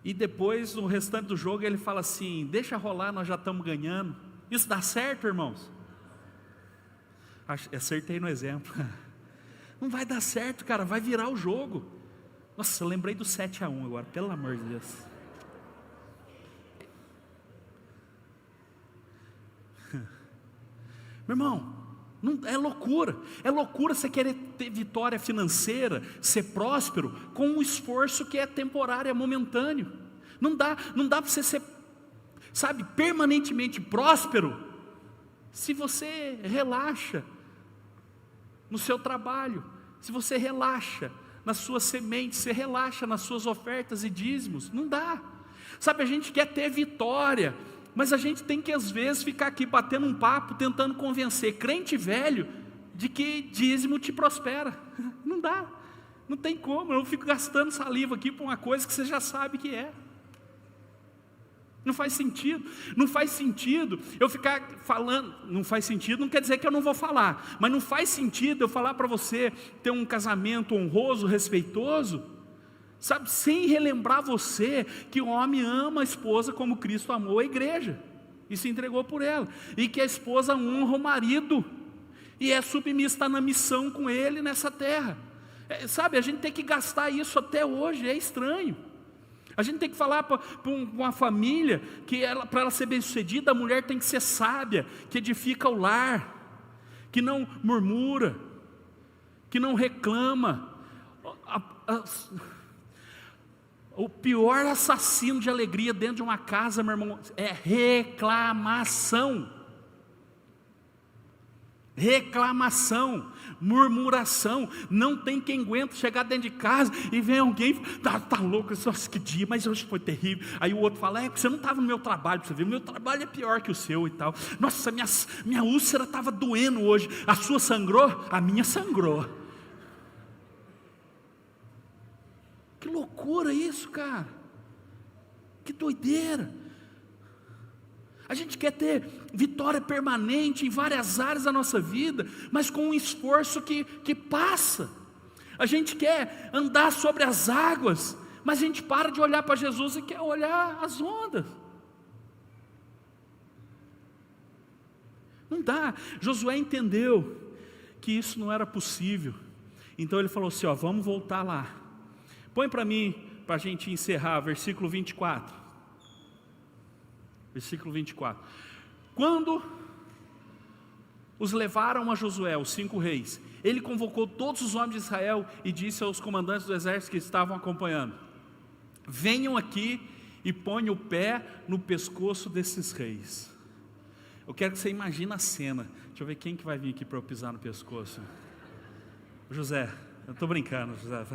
e depois no restante do jogo ele fala assim: deixa rolar, nós já estamos ganhando. Isso dá certo, irmãos? Acertei no exemplo. Não vai dar certo, cara, vai virar o jogo. Nossa, eu lembrei do 7-1 agora, pelo amor de Deus. Meu irmão, não, é loucura você querer ter vitória financeira, ser próspero, com um esforço que é temporário, é momentâneo. Não dá para você ser, sabe, permanentemente próspero, se você relaxa no seu trabalho, se você relaxa nas suas sementes, você relaxa nas suas ofertas e dízimos. Não dá. Sabe, a gente quer ter vitória, mas a gente tem que às vezes ficar aqui batendo um papo, tentando convencer crente velho de que dízimo te prospera. Não dá, não tem como. Eu fico gastando saliva aqui por uma coisa que você já sabe que é. Não faz sentido. Não faz sentido eu ficar falando. Não faz sentido, não quer dizer que eu não vou falar, mas não faz sentido eu falar para você ter um casamento honroso, respeitoso, sabe, sem relembrar você que o homem ama a esposa como Cristo amou a igreja e se entregou por ela, e que a esposa honra o marido e é submissa, está na missão com ele nessa terra. Sabe, a gente tem que gastar isso até hoje, é estranho. A gente tem que falar para uma família que para ela ser bem sucedida, a mulher tem que ser sábia, que edifica o lar, que não murmura, que não reclama. O pior assassino de alegria dentro de uma casa, meu irmão, é reclamação. Reclamação, murmuração. Não tem quem aguenta chegar dentro de casa e vem alguém, tá louco, nossa, que dia, mas hoje foi terrível. Aí o outro fala: você não estava no meu trabalho, para você ver, o meu trabalho é pior que o seu e tal. Nossa, minha úlcera estava doendo hoje, a sua sangrou? A minha sangrou. Que loucura isso, cara, que doideira. A gente quer ter vitória permanente em várias áreas da nossa vida, mas com um esforço que passa. A gente quer andar sobre as águas, mas a gente para de olhar para Jesus e quer olhar as ondas. Não dá. Josué entendeu que isso não era possível. Então ele falou assim, vamos voltar lá. Põe para mim, para a gente encerrar, versículo 24. Versículo 24. Quando os levaram a Josué, os 5 reis, ele convocou todos os homens de Israel e disse aos comandantes do exército que estavam acompanhando: venham aqui e ponham o pé no pescoço desses reis. Eu quero que você imagine a cena. Deixa eu ver quem que vai vir aqui para eu pisar no pescoço. José, eu estou brincando, José.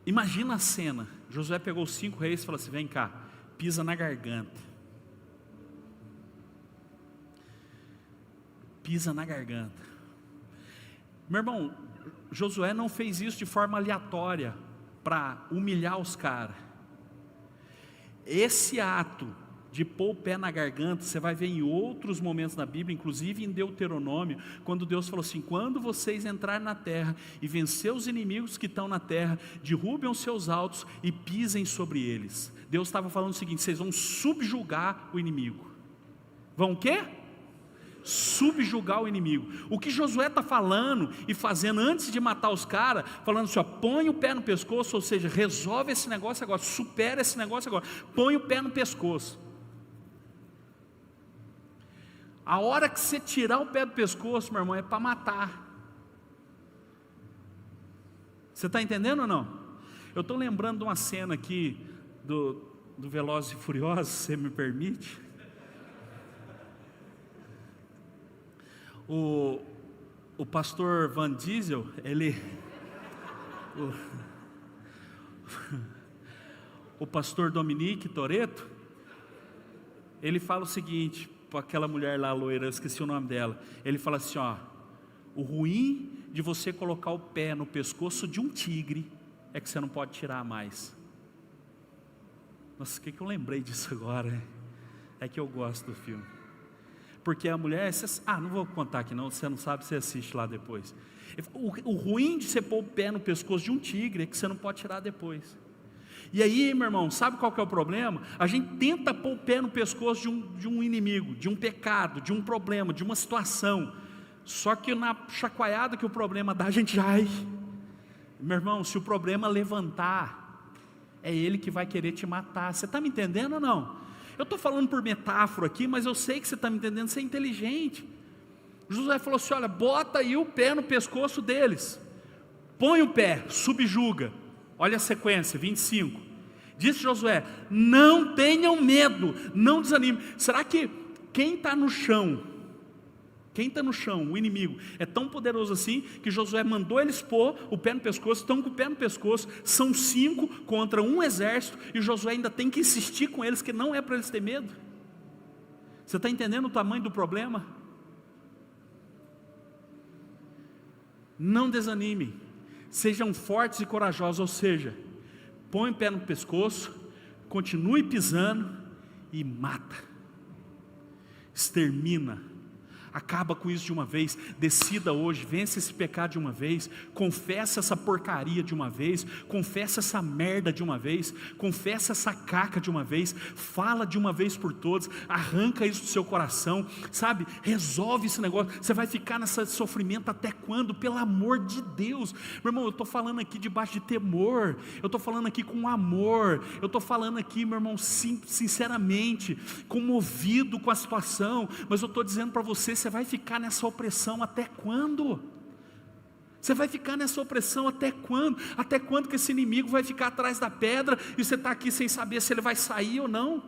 Imagina a cena. Josué pegou os 5 reis e falou assim: vem cá, pisa na garganta. Pisa na garganta. Meu irmão, Josué não fez isso de forma aleatória para humilhar os caras. Esse ato de pôr o pé na garganta, você vai ver em outros momentos na Bíblia, inclusive em Deuteronômio, quando Deus falou assim: quando vocês entrarem na terra e vencer os inimigos que estão na terra, derrubem os seus altos e pisem sobre eles. Deus estava falando o seguinte: vocês vão subjugar o inimigo. Vão o quê? Subjugar o inimigo. O que Josué está falando e fazendo antes de matar os caras, falando assim: põe o pé no pescoço, ou seja, resolve esse negócio agora, supera esse negócio agora, põe o pé no pescoço. A hora que você tirar o pé do pescoço, meu irmão, é para matar. Você está entendendo ou não? Eu estou lembrando de uma cena aqui do Velozes e Furiosos, se você me permite. O pastor Van Diesel, o pastor Dominique Toretto, ele fala o seguinte para aquela mulher lá loira, eu esqueci o nome dela. Ele fala assim: o ruim de você colocar o pé no pescoço de um tigre é que você não pode tirar mais. Nossa, o que eu lembrei disso agora? É que eu gosto do filme. Porque a mulher, não vou contar aqui não, você não sabe, você assiste lá depois. O ruim de você pôr o pé no pescoço de um tigre é que você não pode tirar depois. E aí, meu irmão, sabe qual que é o problema? A gente tenta pôr o pé no pescoço de um inimigo, de um pecado, de um problema, de uma situação. Só que na chacoalhada que o problema dá, a gente ai. Meu irmão, se o problema levantar, é ele que vai querer te matar. Você está me entendendo ou não? Eu estou falando por metáfora aqui, mas eu sei que você está me entendendo, você é inteligente. Josué falou assim: olha, bota aí o pé no pescoço deles, põe o pé, subjuga. Olha a sequência, 25. Disse Josué: não tenham medo, não desanimem. Será que quem está no chão, o inimigo, é tão poderoso assim, que Josué mandou eles pôr o pé no pescoço, estão com o pé no pescoço, são 5 contra um exército, e Josué ainda tem que insistir com eles, que não é para eles ter medo. Você está entendendo o tamanho do problema? Não desanime, sejam fortes e corajosos, ou seja, põe o pé no pescoço, continue pisando e mata, extermina. Acaba com isso de uma vez. Decida hoje, vence esse pecado de uma vez. Confessa essa porcaria de uma vez. Confessa essa merda de uma vez. Confessa essa caca de uma vez. Fala de uma vez por todas. Arranca isso do seu coração, sabe? Resolve esse negócio. Você vai ficar nesse sofrimento até quando? Pelo amor de Deus, meu irmão, eu estou falando aqui debaixo de temor. Eu estou falando aqui com amor. Eu estou falando aqui, meu irmão, sinceramente, comovido com a situação. Mas eu estou dizendo para você vai ficar nessa opressão até quando? Você vai ficar nessa opressão até quando? Até quando que esse inimigo vai ficar atrás da pedra e você está aqui sem saber se ele vai sair ou não?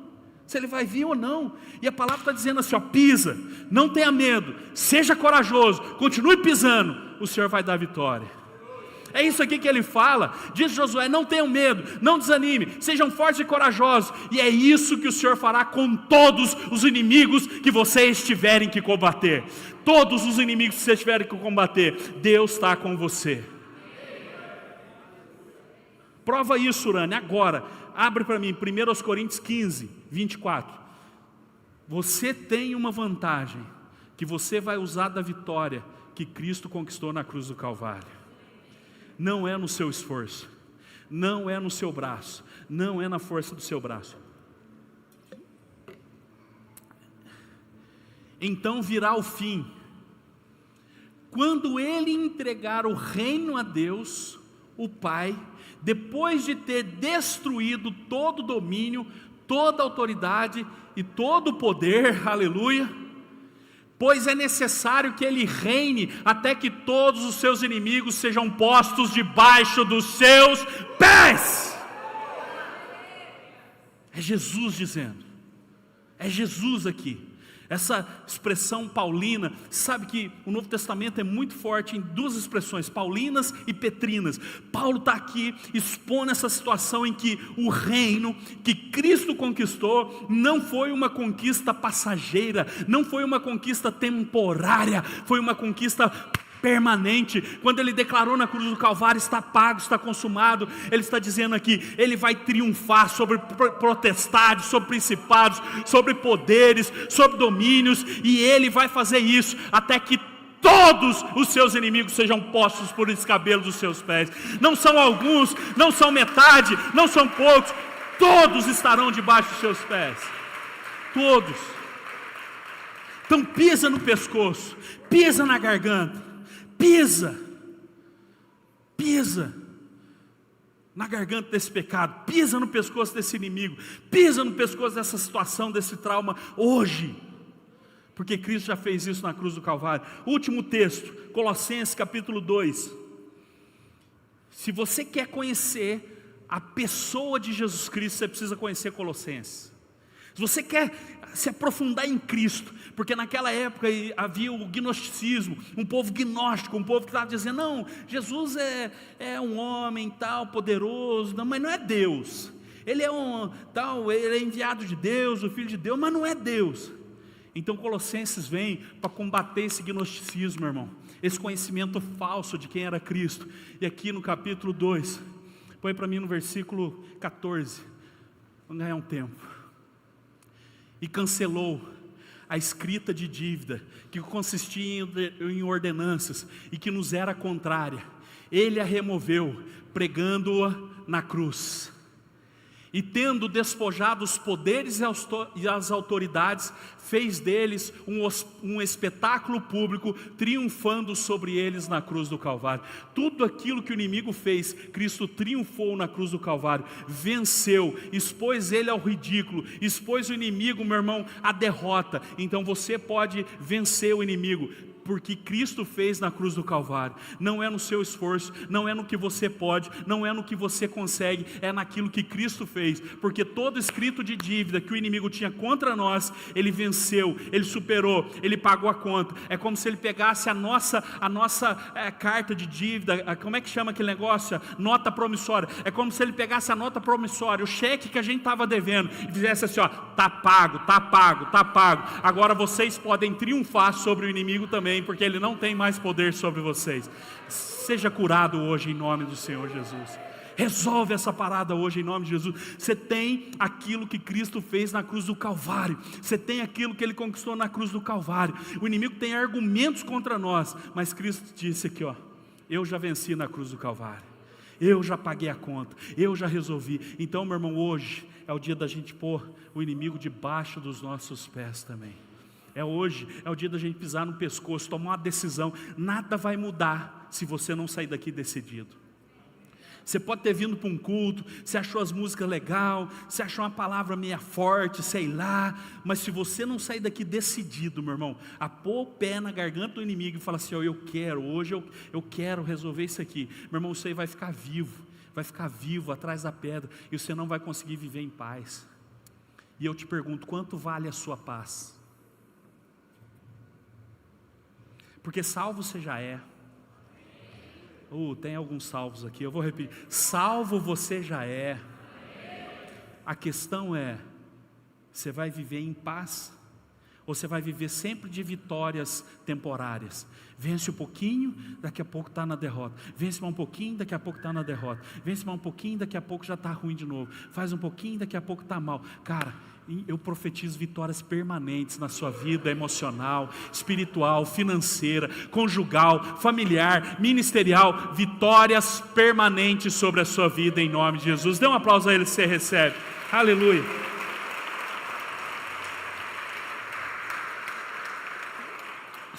Se ele vai vir ou não? E a palavra está dizendo assim: pisa, não tenha medo, seja corajoso, continue pisando, o Senhor vai dar vitória. É isso aqui que ele fala. Diz Josué: não tenham medo, não desanime, sejam fortes e corajosos. E é isso que o Senhor fará com todos os inimigos que vocês tiverem que combater. Todos os inimigos que vocês tiverem que combater, Deus está com você. Prova isso, Urane, agora. Abre para mim 1 Coríntios 15, 24. Você tem uma vantagem, que você vai usar da vitória que Cristo conquistou na cruz do Calvário. Não é no seu esforço, não é no seu braço, não é na força do seu braço. então virá o fim, quando ele entregar o reino a Deus, o Pai, depois de ter destruído todo o domínio, toda a autoridade e todo o poder, aleluia, pois é necessário que ele reine até que todos os seus inimigos sejam postos debaixo dos seus pés. É Jesus dizendo, é Jesus aqui. Essa expressão paulina, sabe que o Novo Testamento é muito forte em duas expressões, paulinas e petrinas. Paulo está aqui expondo essa situação em que o reino que Cristo conquistou não foi uma conquista passageira, não foi uma conquista temporária, foi uma conquista permanente. Quando ele declarou na cruz do Calvário, está pago, está consumado, ele está dizendo aqui, ele vai triunfar sobre potestades, sobre principados, sobre poderes, sobre domínios, e ele vai fazer isso até que todos os seus inimigos sejam postos por escabelo dos seus pés. Não são alguns, não são metade, não são poucos, todos estarão debaixo dos seus pés, todos. Então pisa no pescoço, pisa na garganta, pisa na garganta desse pecado, pisa no pescoço desse inimigo, pisa no pescoço dessa situação, desse trauma, hoje, porque Cristo já fez isso na cruz do Calvário. Último texto, Colossenses capítulo 2, se você quer conhecer a pessoa de Jesus Cristo, você precisa conhecer Colossenses. Se você quer se aprofundar em Cristo, porque naquela época havia o gnosticismo, um povo gnóstico, um povo que estava dizendo, não, Jesus é um homem tal, poderoso, não, mas não é Deus, ele é ele é enviado de Deus, o Filho de Deus, mas não é Deus. Então Colossenses vem para combater esse gnosticismo, irmão, esse conhecimento falso de quem era Cristo. E aqui no capítulo 2, põe para mim no versículo 14, vamos ganhar um tempo. E cancelou a escrita de dívida, que consistia em ordenanças, e que nos era contrária. Ele a removeu, pregando-a na cruz. E tendo despojado os poderes e as autoridades, fez deles um espetáculo público, triunfando sobre eles na cruz do Calvário. Tudo aquilo que o inimigo fez, Cristo triunfou na cruz do Calvário, venceu, expôs ele ao ridículo, expôs o inimigo, meu irmão, à derrota. Então você pode vencer o inimigo, porque Cristo fez na cruz do Calvário. Não é no seu esforço, não é no que você pode, não é no que você consegue, é naquilo que Cristo fez, porque todo escrito de dívida que o inimigo tinha contra nós, ele venceu, ele superou, ele pagou a conta. É como se ele pegasse a nossa carta de dívida, como é que chama aquele negócio? Nota promissória. É como se ele pegasse a nota promissória, o cheque que a gente estava devendo, e fizesse assim, ó, tá pago, tá pago, tá pago. Agora vocês podem triunfar sobre o inimigo também, porque ele não tem mais poder sobre vocês. Seja curado hoje em nome do Senhor Jesus. Resolve essa parada hoje em nome de Jesus. Você tem aquilo que Cristo fez na cruz do Calvário. Você tem aquilo que Ele conquistou na cruz do Calvário. O inimigo tem argumentos contra nós, mas Cristo disse aqui, ó, eu já venci na cruz do Calvário. Eu já paguei a conta, eu já resolvi. Então, meu irmão, hoje é o dia da gente pôr o inimigo debaixo dos nossos pés também. Hoje é o dia da gente pisar no pescoço, tomar uma decisão. Nada vai mudar se você não sair daqui decidido. Você pode ter vindo para um culto, você achou as músicas legal, você achou uma palavra meia forte, sei lá, mas se você não sair daqui decidido, meu irmão, a pôr o pé na garganta do inimigo e falar assim, ó, eu quero, hoje eu quero resolver isso aqui, meu irmão, você vai ficar vivo atrás da pedra, e você não vai conseguir viver em paz. E eu te pergunto, quanto vale a sua paz? Porque salvo você já é. Tem alguns salvos aqui, eu vou repetir. Salvo você já é. A questão é, você vai viver em paz? Ou você vai viver sempre de vitórias temporárias? Vence um pouquinho, daqui a pouco está na derrota. Vence mais um pouquinho, daqui a pouco está na derrota. Vence mais um pouquinho, daqui a pouco já está ruim de novo. Faz um pouquinho, daqui a pouco está mal. Cara, eu profetizo vitórias permanentes na sua vida emocional, espiritual, financeira, conjugal, familiar, ministerial. Vitórias permanentes sobre a sua vida em nome de Jesus. Dê um aplauso a Ele, você recebe. Aleluia.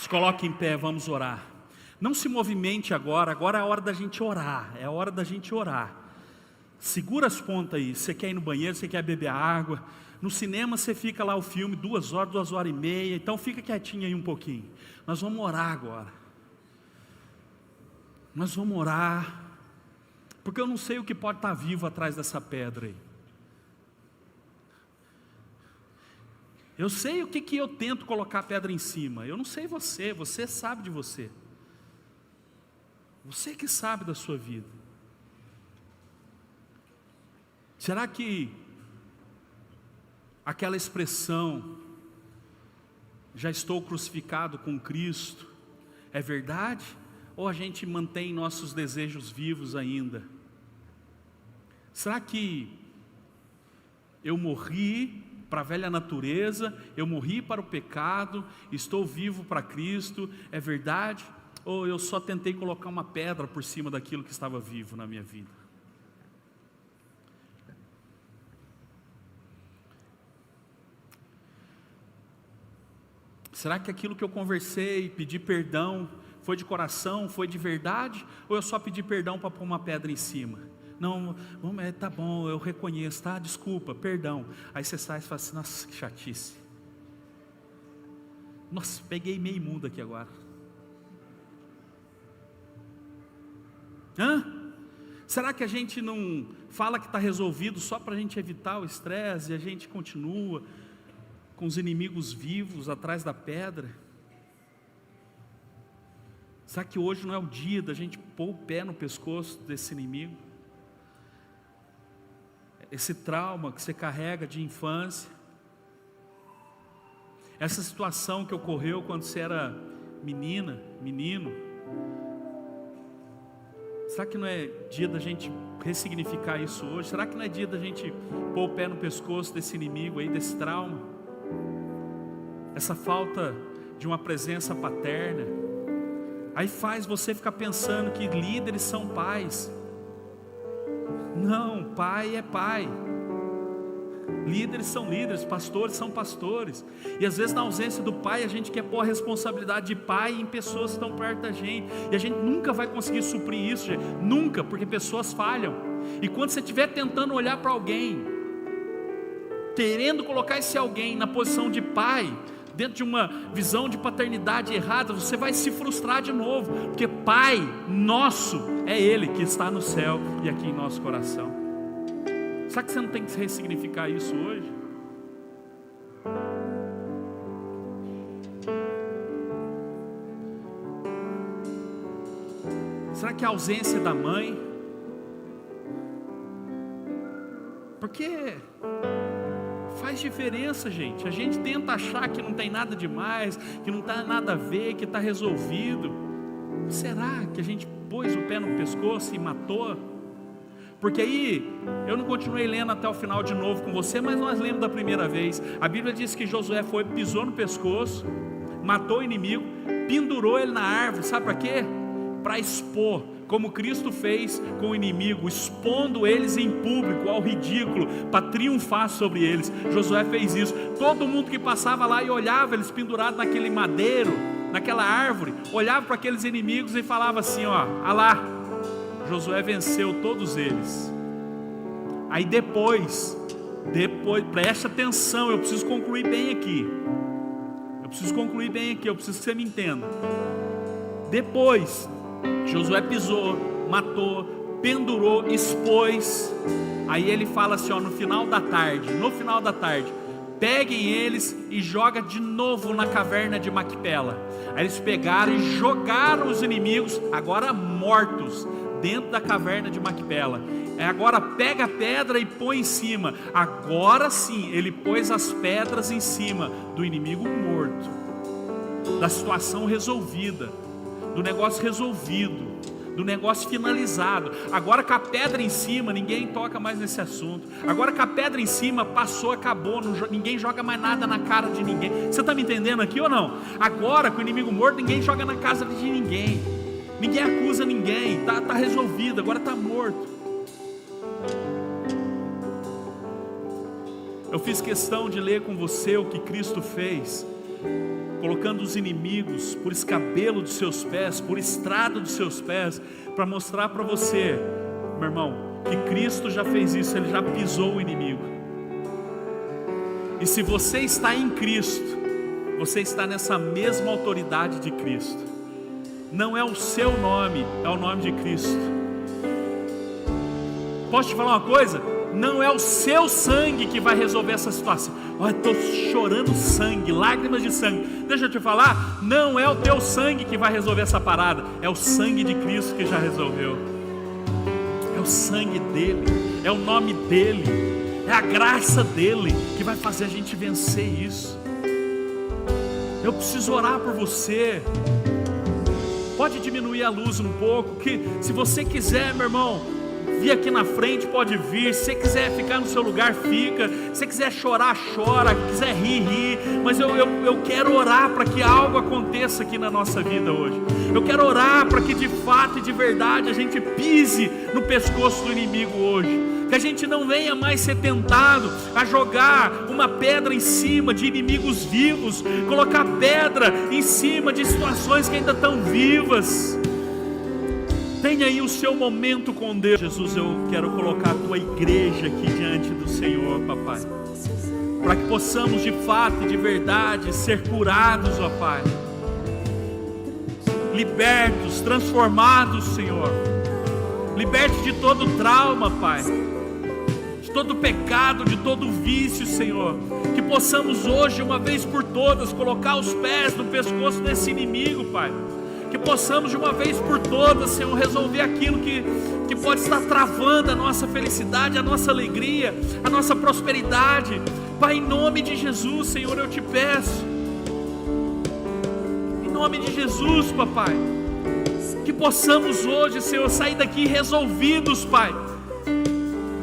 Se coloque em pé, vamos orar. Não se movimente agora é a hora da gente orar, é a hora da gente orar. Segura as pontas aí, você quer ir no banheiro, você quer beber água. No cinema você fica lá o filme 2 horas, 2 horas e meia, então fica quietinho aí um pouquinho. Nós vamos orar agora. Nós vamos orar, porque eu não sei o que pode estar vivo atrás dessa pedra aí. Eu sei o que eu tento colocar a pedra em cima. Eu não sei você sabe de você. Você que sabe da sua vida. Será que aquela expressão, já estou crucificado com Cristo, é verdade? Ou a gente mantém nossos desejos vivos ainda? Será que eu morri para a velha natureza, eu morri para o pecado, estou vivo para Cristo, é verdade? Ou eu só tentei colocar uma pedra por cima daquilo que estava vivo na minha vida? Será que aquilo que eu conversei, pedi perdão, foi de coração, foi de verdade? Ou eu só pedi perdão para pôr uma pedra em cima? Não, tá bom, eu reconheço, tá? Desculpa, perdão. Aí você sai e fala assim, nossa, que chatice. Nossa, peguei meio mundo aqui agora. Será que a gente não fala que está resolvido só para a gente evitar o estresse e a gente continua com os inimigos vivos atrás da pedra? Será que hoje não é o dia da gente pôr o pé no pescoço desse inimigo? Esse trauma que você carrega de infância, essa situação que ocorreu quando você era menina, menino, será que não é dia da gente ressignificar isso hoje? Será que não é dia da gente pôr o pé no pescoço desse inimigo aí, desse trauma? Essa falta de uma presença paterna, aí faz você ficar pensando que líderes são pais. Não, pai é pai. Líderes são líderes, pastores são pastores. E às vezes na ausência do pai a gente quer pôr a responsabilidade de pai em pessoas que estão perto da gente. E a gente nunca vai conseguir suprir isso, gente. Nunca, porque pessoas falham. E quando você estiver tentando olhar para alguém, querendo colocar esse alguém na posição de pai, dentro de uma visão de paternidade errada, você vai se frustrar de novo, porque Pai nosso é Ele que está no céu e aqui em nosso coração. Será que você não tem que ressignificar isso hoje? Será que a ausência da mãe? Porque faz diferença, gente. A gente tenta achar que não tem nada demais, que não tem nada a ver, que está resolvido. Será que a gente pôs o pé no pescoço e matou? Porque aí, eu não continuei lendo até o final de novo com você, mas nós lemos da primeira vez. A Bíblia diz que Josué pisou no pescoço, matou o inimigo, pendurou ele na árvore. Sabe para quê? Para expor, como Cristo fez com o inimigo, expondo eles em público ao ridículo, para triunfar sobre eles. Josué fez isso. Todo mundo que passava lá e olhava eles pendurados naquele madeiro, naquela árvore, olhava para aqueles inimigos e falava assim, ó lá, Josué venceu todos eles. Aí depois, preste atenção, eu preciso concluir bem aqui. Eu preciso que você me entenda. Depois, Josué pisou, matou, pendurou, expôs. Aí ele fala assim, ó, no final da tarde, peguem eles e joga de novo na caverna de Macpela. Aí eles pegaram e jogaram os inimigos, agora mortos, dentro da caverna de Macpela. Agora pega a pedra e põe em cima. Agora sim, ele pôs as pedras em cima do inimigo morto, da situação resolvida, do negócio resolvido, do negócio finalizado. Agora com a pedra em cima, ninguém toca mais nesse assunto. Agora com a pedra em cima, passou, acabou, ninguém joga mais nada na cara de ninguém. Você está me entendendo aqui ou não? Agora com o inimigo morto, ninguém joga na casa de ninguém, ninguém acusa ninguém, está resolvido, agora está morto. Eu fiz questão de ler com você o que Cristo fez colocando os inimigos por escabelo dos seus pés, por estrado dos seus pés, para mostrar para você, meu irmão, que Cristo já fez isso, Ele já pisou o inimigo. E se você está em Cristo, você está nessa mesma autoridade de Cristo. Não é o seu nome, é o nome de Cristo. Posso te falar uma coisa? Não é o seu sangue que vai resolver essa situação. Olha, estou chorando sangue, lágrimas de sangue. Deixa eu te falar, não é o teu sangue que vai resolver essa parada, é o sangue de Cristo que já resolveu. É o sangue dele, é o nome dele, é a graça dele que vai fazer a gente vencer isso. Eu preciso orar por você. Pode diminuir a luz um pouco, que se você quiser, meu irmão, vir aqui na frente, pode vir. Se você quiser ficar no seu lugar, fica. Se você quiser chorar, chora. Se quiser rir, ri. Mas eu quero orar para que algo aconteça aqui na nossa vida hoje. Eu quero orar para que de fato e de verdade a gente pise no pescoço do inimigo hoje. Que a gente não venha mais ser tentado a jogar uma pedra em cima de inimigos vivos, colocar pedra em cima de situações que ainda estão vivas. Tenha aí o seu momento com Deus. Jesus, eu quero colocar a tua igreja aqui diante do Senhor, papai, para que possamos de fato e de verdade ser curados, ó Pai, libertos, transformados, Senhor, libertos de todo trauma, Pai, de todo pecado, de todo vício, Senhor. Que possamos hoje, uma vez por todas, colocar os pés no pescoço desse inimigo, Pai. Que possamos de uma vez por todas, Senhor, resolver aquilo que pode estar travando a nossa felicidade, a nossa alegria, a nossa prosperidade. Pai, em nome de Jesus, Senhor, eu te peço, em nome de Jesus, papai, que possamos hoje, Senhor, sair daqui resolvidos, Pai,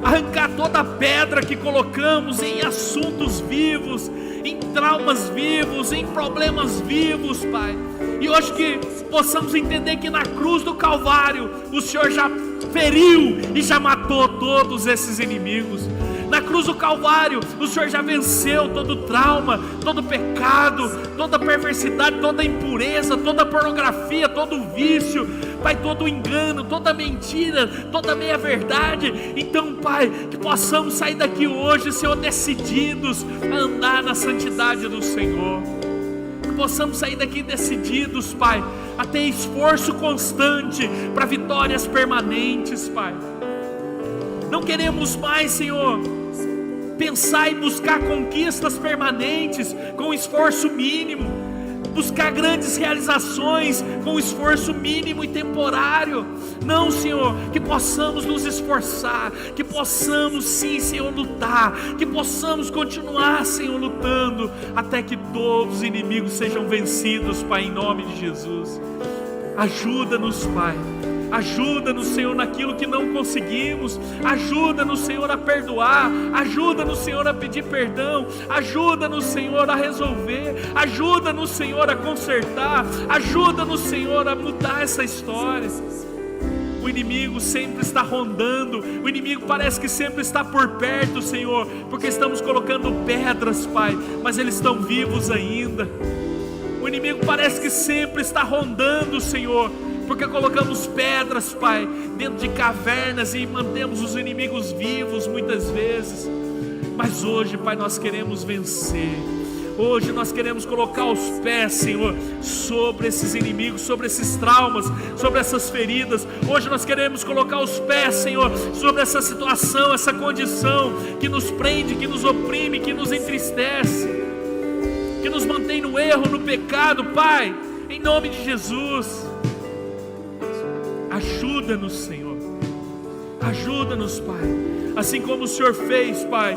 arrancar toda a pedra que colocamos em assuntos vivos, em traumas vivos, em problemas vivos, Pai. E hoje que possamos entender que na cruz do Calvário o Senhor já feriu e já matou todos esses inimigos. Na cruz do Calvário o Senhor já venceu todo trauma, todo pecado, toda perversidade, toda impureza, toda pornografia, todo vício, Pai, todo engano, toda mentira, toda meia-verdade. Então, Pai, que possamos sair daqui hoje, Senhor, decididos a andar na santidade do Senhor. Que possamos sair daqui decididos, Pai, a ter esforço constante para vitórias permanentes, Pai. Não queremos mais, Senhor, pensar em buscar conquistas permanentes com esforço mínimo, buscar grandes realizações com esforço mínimo e temporário. Não, Senhor, que possamos nos esforçar, que possamos sim, Senhor, lutar, que possamos continuar, Senhor, lutando até que todos os inimigos sejam vencidos, Pai, em nome de Jesus. Ajuda-nos, Pai. Ajuda-nos, Senhor, naquilo que não conseguimos. Ajuda-nos, Senhor, a perdoar. Ajuda-nos, Senhor, a pedir perdão. Ajuda-nos, Senhor, a resolver. Ajuda-nos, Senhor, a consertar. Ajuda-nos, Senhor, a mudar essa história. O inimigo sempre está rondando. O inimigo parece que sempre está por perto, Senhor, porque estamos colocando pedras, Pai, mas eles estão vivos ainda. O inimigo parece que sempre está rondando, Senhor, porque colocamos pedras, Pai, dentro de cavernas e mantemos os inimigos vivos muitas vezes. Mas hoje, Pai, nós queremos vencer. Hoje nós queremos colocar os pés, Senhor, sobre esses inimigos, sobre esses traumas, sobre essas feridas. Hoje nós queremos colocar os pés, Senhor, sobre essa situação, essa condição que nos prende, que nos oprime, que nos entristece, que nos mantém no erro, no pecado. Pai, em nome de Jesus, ajuda-nos, Senhor, ajuda-nos, Pai, assim como o Senhor fez, Pai,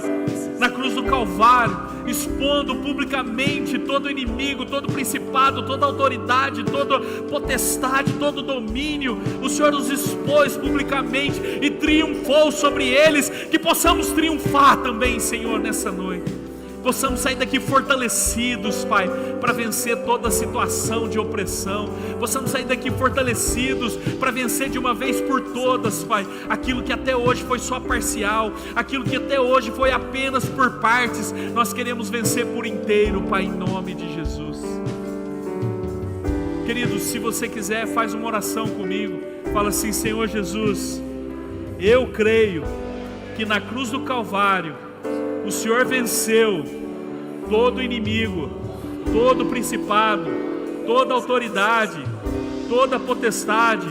na cruz do Calvário, expondo publicamente todo inimigo, todo principado, toda autoridade, toda potestade, todo domínio. O Senhor nos expôs publicamente e triunfou sobre eles. Que possamos triunfar também, Senhor, nessa noite. Possamos sair daqui fortalecidos, Pai, para vencer toda situação de opressão. Possamos sair daqui fortalecidos para vencer de uma vez por todas, Pai, aquilo que até hoje foi só parcial, aquilo que até hoje foi apenas por partes. Nós queremos vencer por inteiro, Pai, em nome de Jesus. Queridos, se você quiser, faz uma oração comigo. Fala assim: Senhor Jesus, eu creio que na cruz do Calvário o Senhor venceu todo inimigo, todo principado, toda autoridade, toda potestade,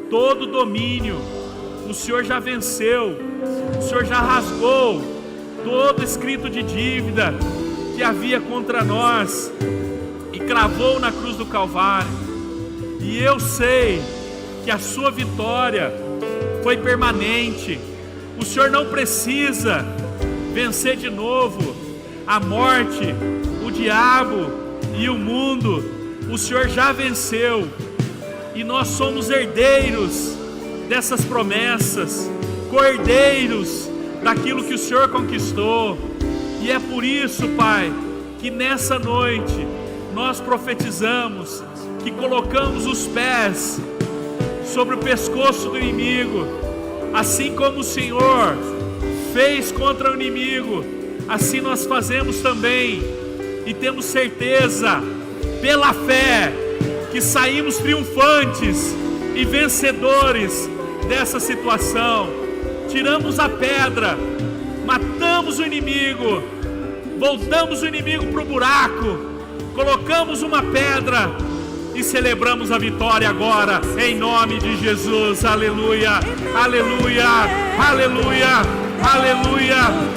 todo domínio. O Senhor já venceu, o Senhor já rasgou todo escrito de dívida que havia contra nós e cravou na cruz do Calvário. E eu sei que a sua vitória foi permanente. O Senhor não precisa vencer de novo a morte, o diabo e o mundo. O Senhor já venceu e nós somos herdeiros dessas promessas, cordeiros daquilo que o Senhor conquistou. E é por isso, Pai, que nessa noite nós profetizamos, que colocamos os pés sobre o pescoço do inimigo, assim como o Senhor fez contra o inimigo, assim nós fazemos também, e temos certeza, pela fé, que saímos triunfantes e vencedores dessa situação. Tiramos a pedra, matamos o inimigo, voltamos o inimigo para o buraco, colocamos uma pedra e celebramos a vitória agora, em nome de Jesus. Aleluia, aleluia, aleluia, aleluia.